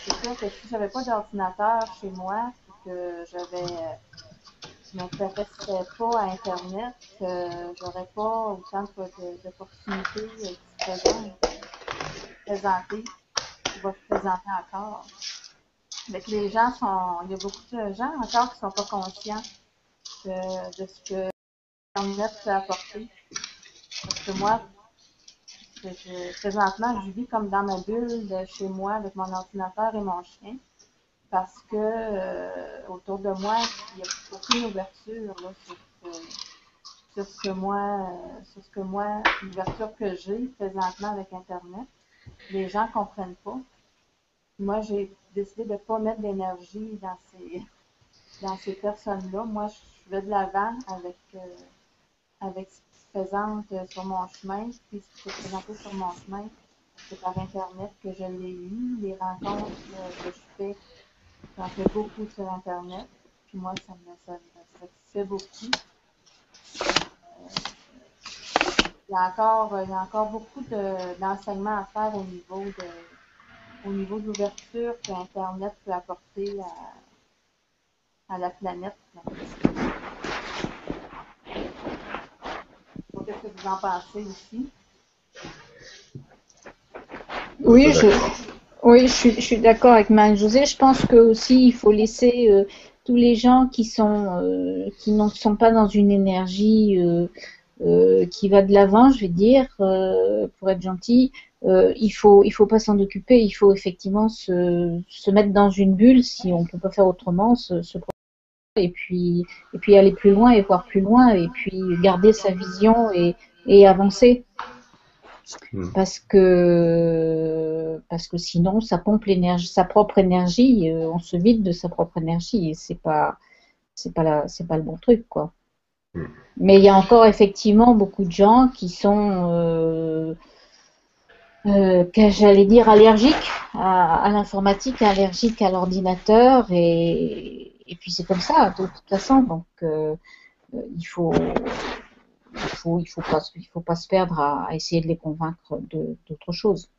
S6: C'est sûr que si j'avais pas d'ordinateur chez moi, et que je m'intéressais pas à Internet, j'aurais pas autant d'opportunités qui se présenter, qui vont se présenter encore. Donc les gens il y a beaucoup de gens encore qui sont pas conscients de ce que Internet peut apporter. Parce que moi, présentement, je vis comme dans ma bulle de chez moi avec mon ordinateur et mon chien. Parce que autour de moi, il n'y a aucune ouverture là, sur ce que moi, l'ouverture que j'ai présentement avec Internet. Les gens ne comprennent pas. Moi, j'ai décidé de ne pas mettre d'énergie dans ces personnes-là. Moi, je vais de l'avant avec ce qui se présente sur mon chemin, puis ce qui s'est présenté sur mon chemin. C'est par Internet que je l'ai eu, les rencontres que je fais. J'en fais beaucoup sur Internet. Puis moi, ça me satisfait beaucoup. Il y a encore beaucoup d'enseignements à faire au niveau de l'ouverture que Internet peut apporter à la planète. Qu'est-ce que vous en pensez aussi?
S4: Oui, je suis d'accord avec Marie-Josée. Je pense que aussi il faut laisser tous les gens qui ne sont pas dans une énergie qui va de l'avant, je vais dire, pour être gentil. Il faut pas s'en occuper. Il faut effectivement se mettre dans une bulle si on peut pas faire autrement, et puis aller plus loin et voir plus loin et puis garder sa vision et avancer. Parce que sinon ça pompe l'énergie, sa propre énergie, on se vide de sa propre énergie et c'est pas le bon truc quoi. Mais il y a encore effectivement beaucoup de gens qui sont j'allais dire allergiques à l'informatique, allergiques à l'ordinateur et puis c'est comme ça de toute façon donc il faut pas se perdre à essayer de les convaincre d'autre chose.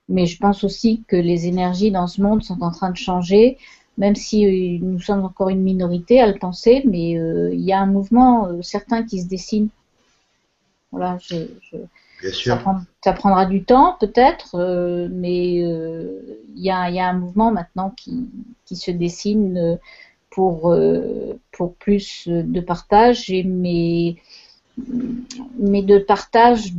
S4: Mais je pense aussi que les énergies dans ce monde sont en train de changer, même si nous sommes encore une minorité à le penser, mais il y a un mouvement certain qui se dessine. Voilà,
S5: Bien sûr.
S4: Ça prendra du temps peut-être, mais il y a un mouvement maintenant qui se dessine pour plus de partage, mais de partage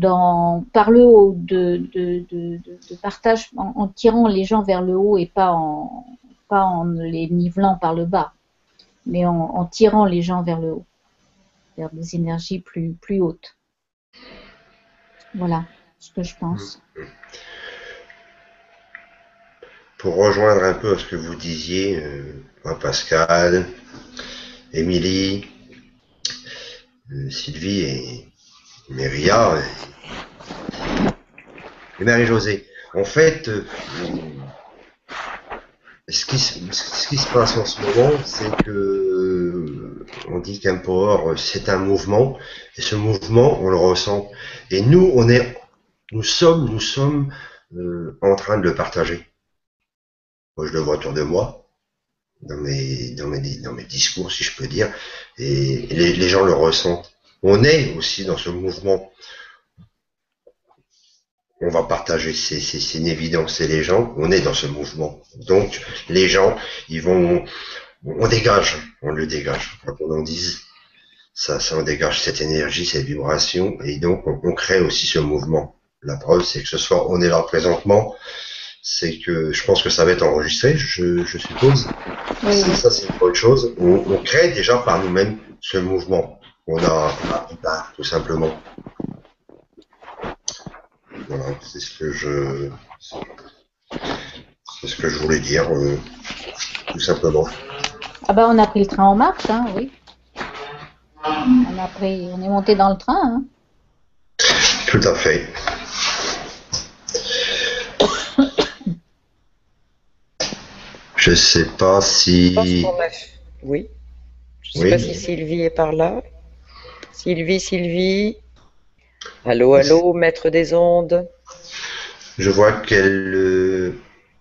S4: par le haut, de partage en tirant les gens vers le haut et pas en les nivelant par le bas, mais en tirant les gens vers le haut, vers des énergies plus hautes. Voilà ce que je pense.
S5: Pour rejoindre un peu ce que vous disiez, Pascal, Émilie, Sylvie et Méria et Marie-Josée. En fait, ce qui se passe en ce moment, c'est que on dit qu'Empower, c'est un mouvement, et ce mouvement, on le ressent. Et nous sommes en train de le partager. Moi, je le vois autour de moi, dans mes discours, si je peux dire, et les gens le ressentent. On est aussi dans ce mouvement. On va partager, c'est une évidence, et les gens, on est dans ce mouvement. Donc, les gens, on dégage, on le dégage, quoi qu'on en dise. Ça on dégage cette énergie, cette vibration, et donc on crée aussi ce mouvement. La preuve, c'est que ce soir, on est là présentement, c'est que je pense que ça va être enregistré, je suppose.
S4: Oui,
S5: Si
S4: oui.
S5: ça, c'est une bonne chose. On crée déjà par nous-mêmes ce mouvement. On a pris part, tout simplement. Voilà, c'est ce que je voulais dire, tout simplement.
S4: Ah ben, on a pris le train en marche, hein, oui. On est monté dans le train, hein.
S5: Tout à fait. Je sais pas
S2: Je pense
S5: si...
S2: qu'on a... Oui. Je sais
S5: Oui.
S2: pas si Sylvie est par là. Sylvie. Allô, allô, maître des ondes.
S5: Je vois qu'elle...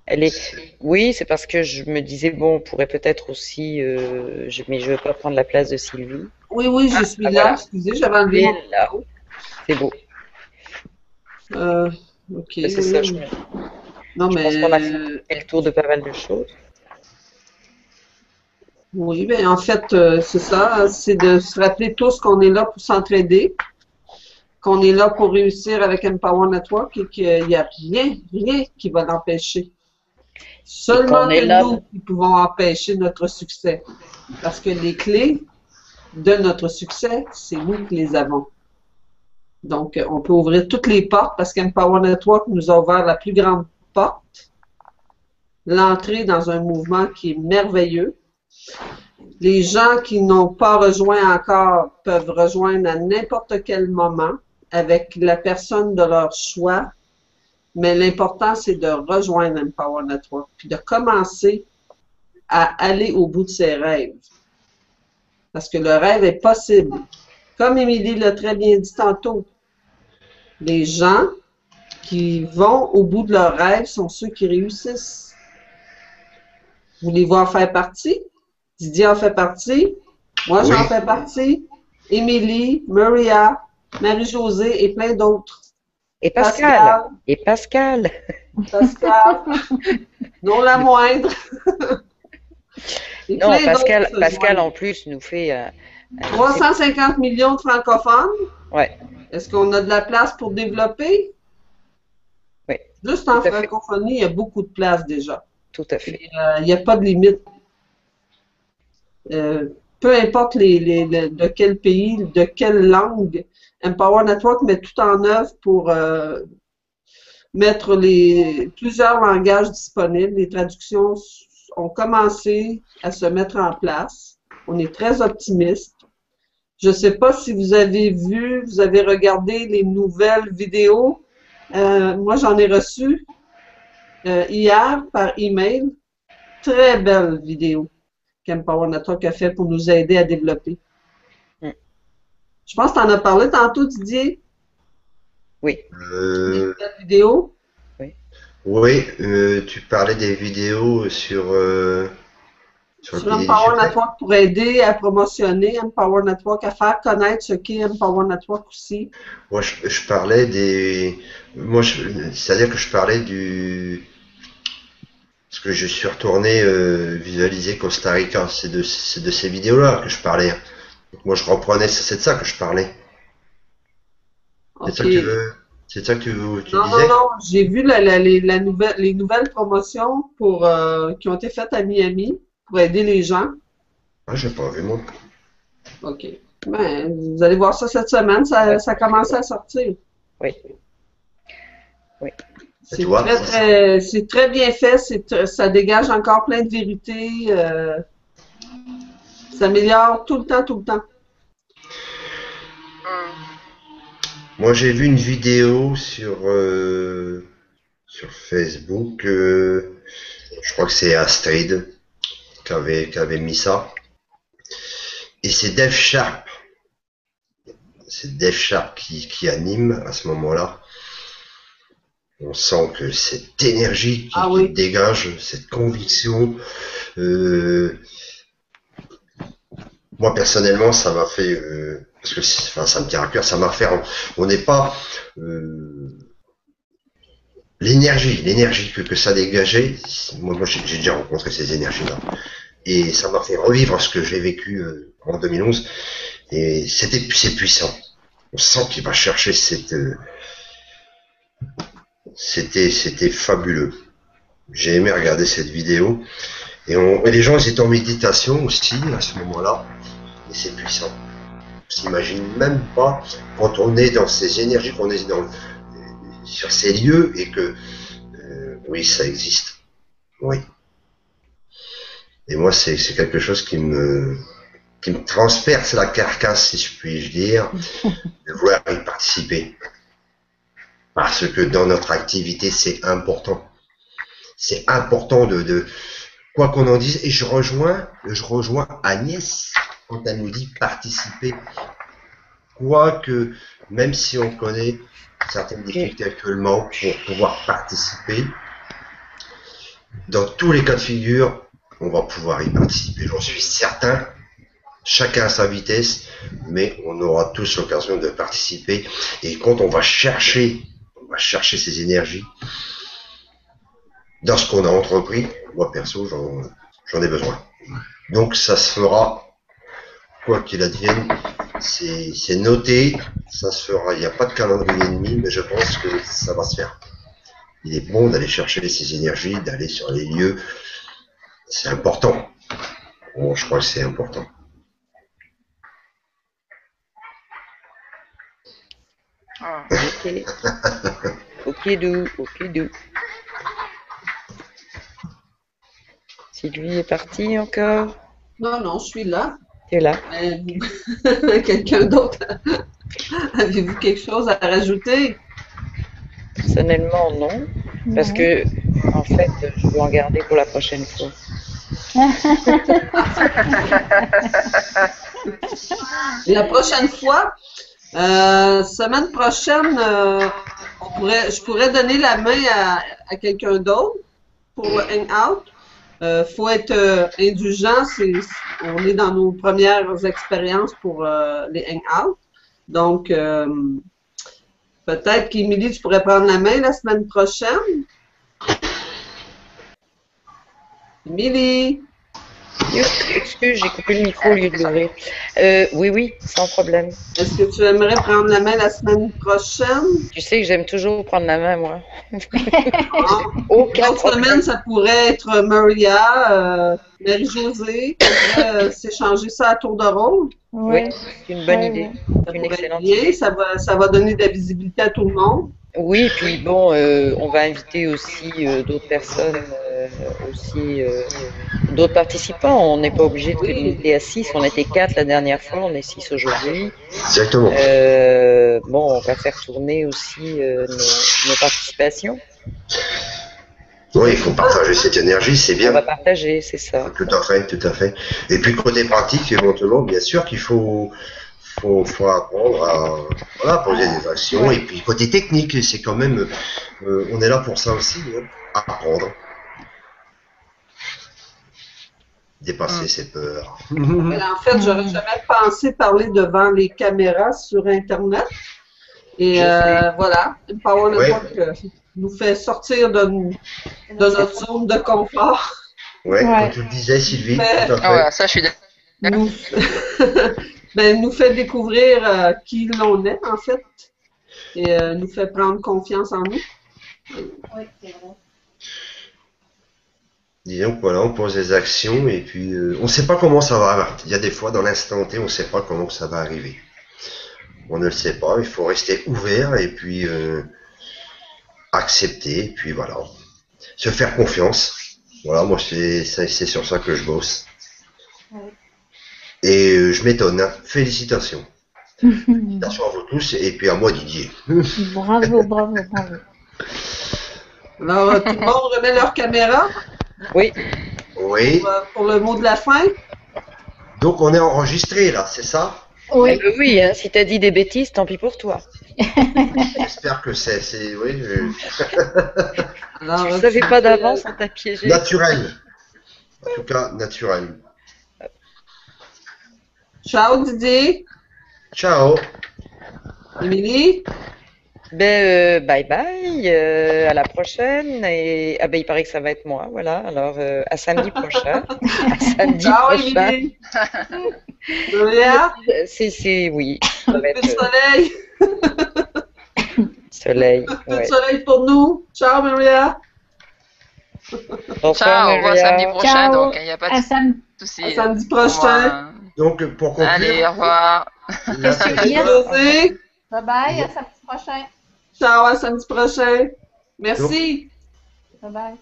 S2: Elle est... Oui, c'est parce que je me disais, bon, on pourrait peut-être aussi... mais je ne veux pas prendre la place de Sylvie.
S1: Oui, oui, je suis là.
S2: voilà.
S1: Excusez, j'avais enlevé
S2: Elle
S1: mon
S2: est là.
S1: micro.
S2: C'est beau.
S1: Ok.
S2: C'est ça, je
S1: Non,
S2: pense
S1: mais
S2: qu'on a fait le tour de pas mal de choses.
S1: oui, ben en fait, c'est ça, c'est de se rappeler tous qu'on est là pour s'entraider, qu'on est là pour réussir avec Empower Network et qu'il n'y a rien qui va l'empêcher. Seulement
S2: qu'on est
S1: que
S2: là
S1: nous qui pouvons empêcher notre succès. Parce que les clés de notre succès, c'est nous qui les avons. Donc, on peut ouvrir toutes les portes parce qu'Empower Network nous a ouvert la plus grande porte, l'entrée dans un mouvement qui est merveilleux. Les gens qui n'ont pas rejoint encore peuvent rejoindre à n'importe quel moment avec la personne de leur choix, mais l'important, c'est de rejoindre Empower Network puis de commencer à aller au bout de ses rêves. Parce que le rêve est possible. Comme Émilie l'a très bien dit tantôt, les gens qui vont au bout de leurs rêves sont ceux qui réussissent. Voulez-vous en faire partie? Didier en fait partie. Moi,
S5: Oui.
S1: j'en fais partie. Émilie, Maria, Marie-Josée et plein d'autres.
S2: Et Pascal. Et Pascal.
S1: Pascal. Non la moindre. Et
S2: Non,
S1: plein
S2: Pascal,
S1: d'autres se
S2: Pascal
S1: joignent.
S2: en plus nous fait...
S1: 350 millions de francophones.
S2: Ouais,
S1: Est-ce qu'on a de la place pour développer?
S2: oui,
S1: Juste en
S2: tout à fait.
S1: francophonie, il y a beaucoup de place déjà.
S2: tout à fait.
S1: Il n'y a pas de limite. Peu importe de quel pays, de quelle langue, Empower Network met tout en œuvre pour mettre plusieurs langages disponibles. Les traductions ont commencé à se mettre en place. On est très optimiste. Je ne sais pas si vous avez regardé les nouvelles vidéos. Moi, j'en ai reçu hier par email. Très belle vidéo qu'Empower Network a fait pour nous aider à développer. Je pense que tu en as parlé tantôt, Didier.
S2: Oui.
S5: Euh,
S1: Cette vidéo.
S5: oui, tu parlais des vidéos sur le
S1: Sur
S5: pilier du
S1: Empower
S5: succès.
S1: Network pour aider à promotionner Empower Network, à faire connaître ce qu'est Empower Network aussi.
S5: Moi, je parlais des... Moi, c'est-à-dire que je parlais du... Parce que je suis retourné visualiser Costa Rica. C'est de ces vidéos-là que je parlais. Donc, moi, je reprenais, c'est de ça que je parlais. C'est ça que tu
S1: OK.
S5: veux... C'est ça que tu
S1: Non,
S5: disais?
S1: non, j'ai vu les nouvelles promotions qui ont été faites à Miami pour aider les gens.
S5: Ah, j'ai pas vu, moi.
S1: OK. Ben, vous allez voir ça cette semaine, ça commence à sortir.
S2: Oui.
S1: C'est
S5: Tu vois,
S1: c'est très bien fait, ça dégage encore plein de vérités. Ça améliore tout le temps, tout le temps.
S5: moi, j'ai vu une vidéo sur Facebook. Je crois que c'est Astrid qui avait mis ça. Et c'est Dave Sharp. C'est Dave Sharp qui anime à ce moment-là. On sent que cette énergie
S1: Ah
S5: qui
S1: oui.
S5: dégage, cette conviction. Moi personnellement, ça m'a fait, parce que ça me tient à cœur, ça m'a fait. On n'est pas l'énergie que ça dégageait. Moi j'ai déjà rencontré ces énergies-là, et ça m'a fait revivre ce que j'ai vécu en 2011. Et c'est puissant. On sent qu'il va chercher c'était fabuleux. J'ai aimé regarder cette vidéo. Et les gens ils étaient en méditation aussi à ce moment-là. Et c'est puissant. On s'imagine même pas quand on est dans ces énergies, qu'on est sur ces lieux et que oui, ça existe. Oui. Et moi, c'est quelque chose qui me transperce la carcasse, si je puis dire, de vouloir y participer. Parce que dans notre activité, c'est important. C'est important de quoi qu'on en dise. Et je rejoins Agnès quand elle nous dit participer. Quoique, même si on connaît certaines difficultés actuellement pour pouvoir participer, dans tous les cas de figure, on va pouvoir y participer. J'en suis certain. Chacun à sa vitesse, mais on aura tous l'occasion de participer. Et quand on va chercher ces énergies dans ce qu'on a entrepris, moi perso, j'en ai besoin. Donc ça se fera, quoi qu'il advienne, c'est noté, ça se fera. Il n'y a pas de calendrier ennemi, mais je pense que ça va se faire. Il est bon d'aller chercher ces énergies, d'aller sur les lieux. C'est important. Bon, je crois que c'est important.
S2: Ok. Ok doux. Sylvie est partie encore?
S1: Non, je suis là.
S2: Tu es là?
S1: Quelqu'un d'autre? Avez-vous quelque chose à rajouter?
S2: Personnellement, non. Parce que, en fait, je veux en garder pour la prochaine fois.
S1: La prochaine fois, semaine prochaine, je pourrais donner la main à quelqu'un d'autre pour le hangout. Faut être indulgent, on est dans nos premières expériences pour les hangouts. Donc, peut-être qu'Émilie, tu pourrais prendre la main la semaine prochaine. Émilie!
S2: Excuse, j'ai coupé le micro au lieu de l'ouvrir. Oui, sans problème.
S1: Est-ce que tu aimerais prendre la main la semaine prochaine?
S2: Tu sais que j'aime toujours prendre la main, moi.
S1: L'autre semaine, ça pourrait être Maria, Marie-Josée, on pourrait s'échanger ça à tour de rôle.
S2: Oui, c'est une bonne idée. Une excellente idée.
S1: Ça va donner de la visibilité à tout le monde.
S2: Oui, puis bon, on va inviter aussi d'autres personnes, d'autres participants. On n'est pas obligé de limiter à 6. On était 4 la dernière fois, on est 6 aujourd'hui.
S5: Exactement.
S2: Bon, on va faire tourner aussi nos participations.
S5: Oui, il faut partager cette énergie, c'est bien.
S2: On va partager, c'est ça.
S5: Tout à fait. Et puis côté pratique, éventuellement, bien sûr qu'il faut apprendre à poser des actions. Et puis côté technique, c'est quand même, on est là pour ça aussi, apprendre. Dépasser ses peurs.
S1: En fait, j'aurais jamais pensé parler devant les caméras sur Internet. Et voilà, Power Network nous fait sortir de notre zone de confort.
S5: Ouais, comme tu le disais, Sylvie. Tout à fait.
S3: Ouais, ça, je suis d'accord.
S1: Nous fait découvrir qui l'on est, en fait. Et nous fait prendre confiance en nous.
S6: Oui, c'est vrai.
S5: Disons que voilà, on pose des actions et puis on ne sait pas comment ça va arriver. Il y a des fois, dans l'instant T, on ne sait pas comment ça va arriver. On ne le sait pas, il faut rester ouvert et puis accepter, et puis voilà. Se faire confiance. Voilà, moi c'est sur ça que je bosse.
S6: Oui.
S5: Et je m'étonne, hein. Félicitations. Félicitations à vous tous et puis à moi Didier.
S4: Bravo.
S1: Alors, tout le monde remet leur caméra
S2: Oui.
S5: Oui.
S1: Pour le mot de la fin.
S5: Donc on est enregistré là, c'est ça?
S4: Oui.
S2: Oui, hein, si t'as dit des bêtises, tant pis pour toi.
S5: J'espère que c'est oui,
S1: Alors,
S2: Je ne savais pas d'avance, on t'a piégé.
S5: naturel. En tout cas, naturel.
S1: Ciao Didier.
S5: Ciao.
S1: Émilie.
S2: Ben, bye bye, à la prochaine. Et ah ben, il paraît que ça va être moi, voilà. Alors, à samedi prochain. À samedi
S1: Ciao
S2: prochain.
S1: Émilie. Julia.
S2: Oui. Ça
S1: Un
S2: va
S1: peu de
S2: être
S1: soleil.
S2: soleil.
S1: Un peu de
S2: Ouais.
S1: soleil pour nous. Ciao Maria.
S2: Bonsoir,
S3: Ciao, on voit
S2: Maria.
S3: samedi prochain,
S4: Ciao.
S3: donc il n'y a pas
S4: À
S3: de
S4: samedi.
S3: souci.
S1: À samedi
S3: Pour moi,
S1: prochain.
S5: Donc pour conclure,
S3: Allez, au revoir.
S5: la
S1: José.
S6: Bye bye, à samedi prochain.
S1: Ciao, à samedi prochain. Merci.
S6: Bye bye.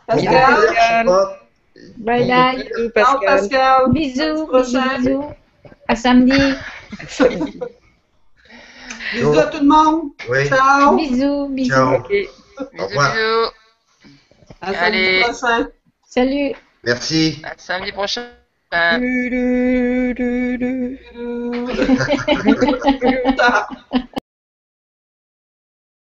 S1: Pascal.
S4: Bye bye.
S2: Bisous,
S1: Ciao
S2: Pascal.
S1: Pascal.
S4: Bisous,
S1: prochain.
S4: bisous. À samedi.
S1: Bisous à tout le monde.
S5: Oui.
S1: Ciao.
S4: Bisous, bisous.
S5: Ciao.
S2: Ok.
S5: Au
S3: Bisous,
S5: revoir.
S3: bisous.
S1: À samedi
S3: Allez.
S1: prochain.
S4: Salut.
S5: Merci.
S3: À samedi prochain.
S2: Du, du, du, du.
S1: Ciao.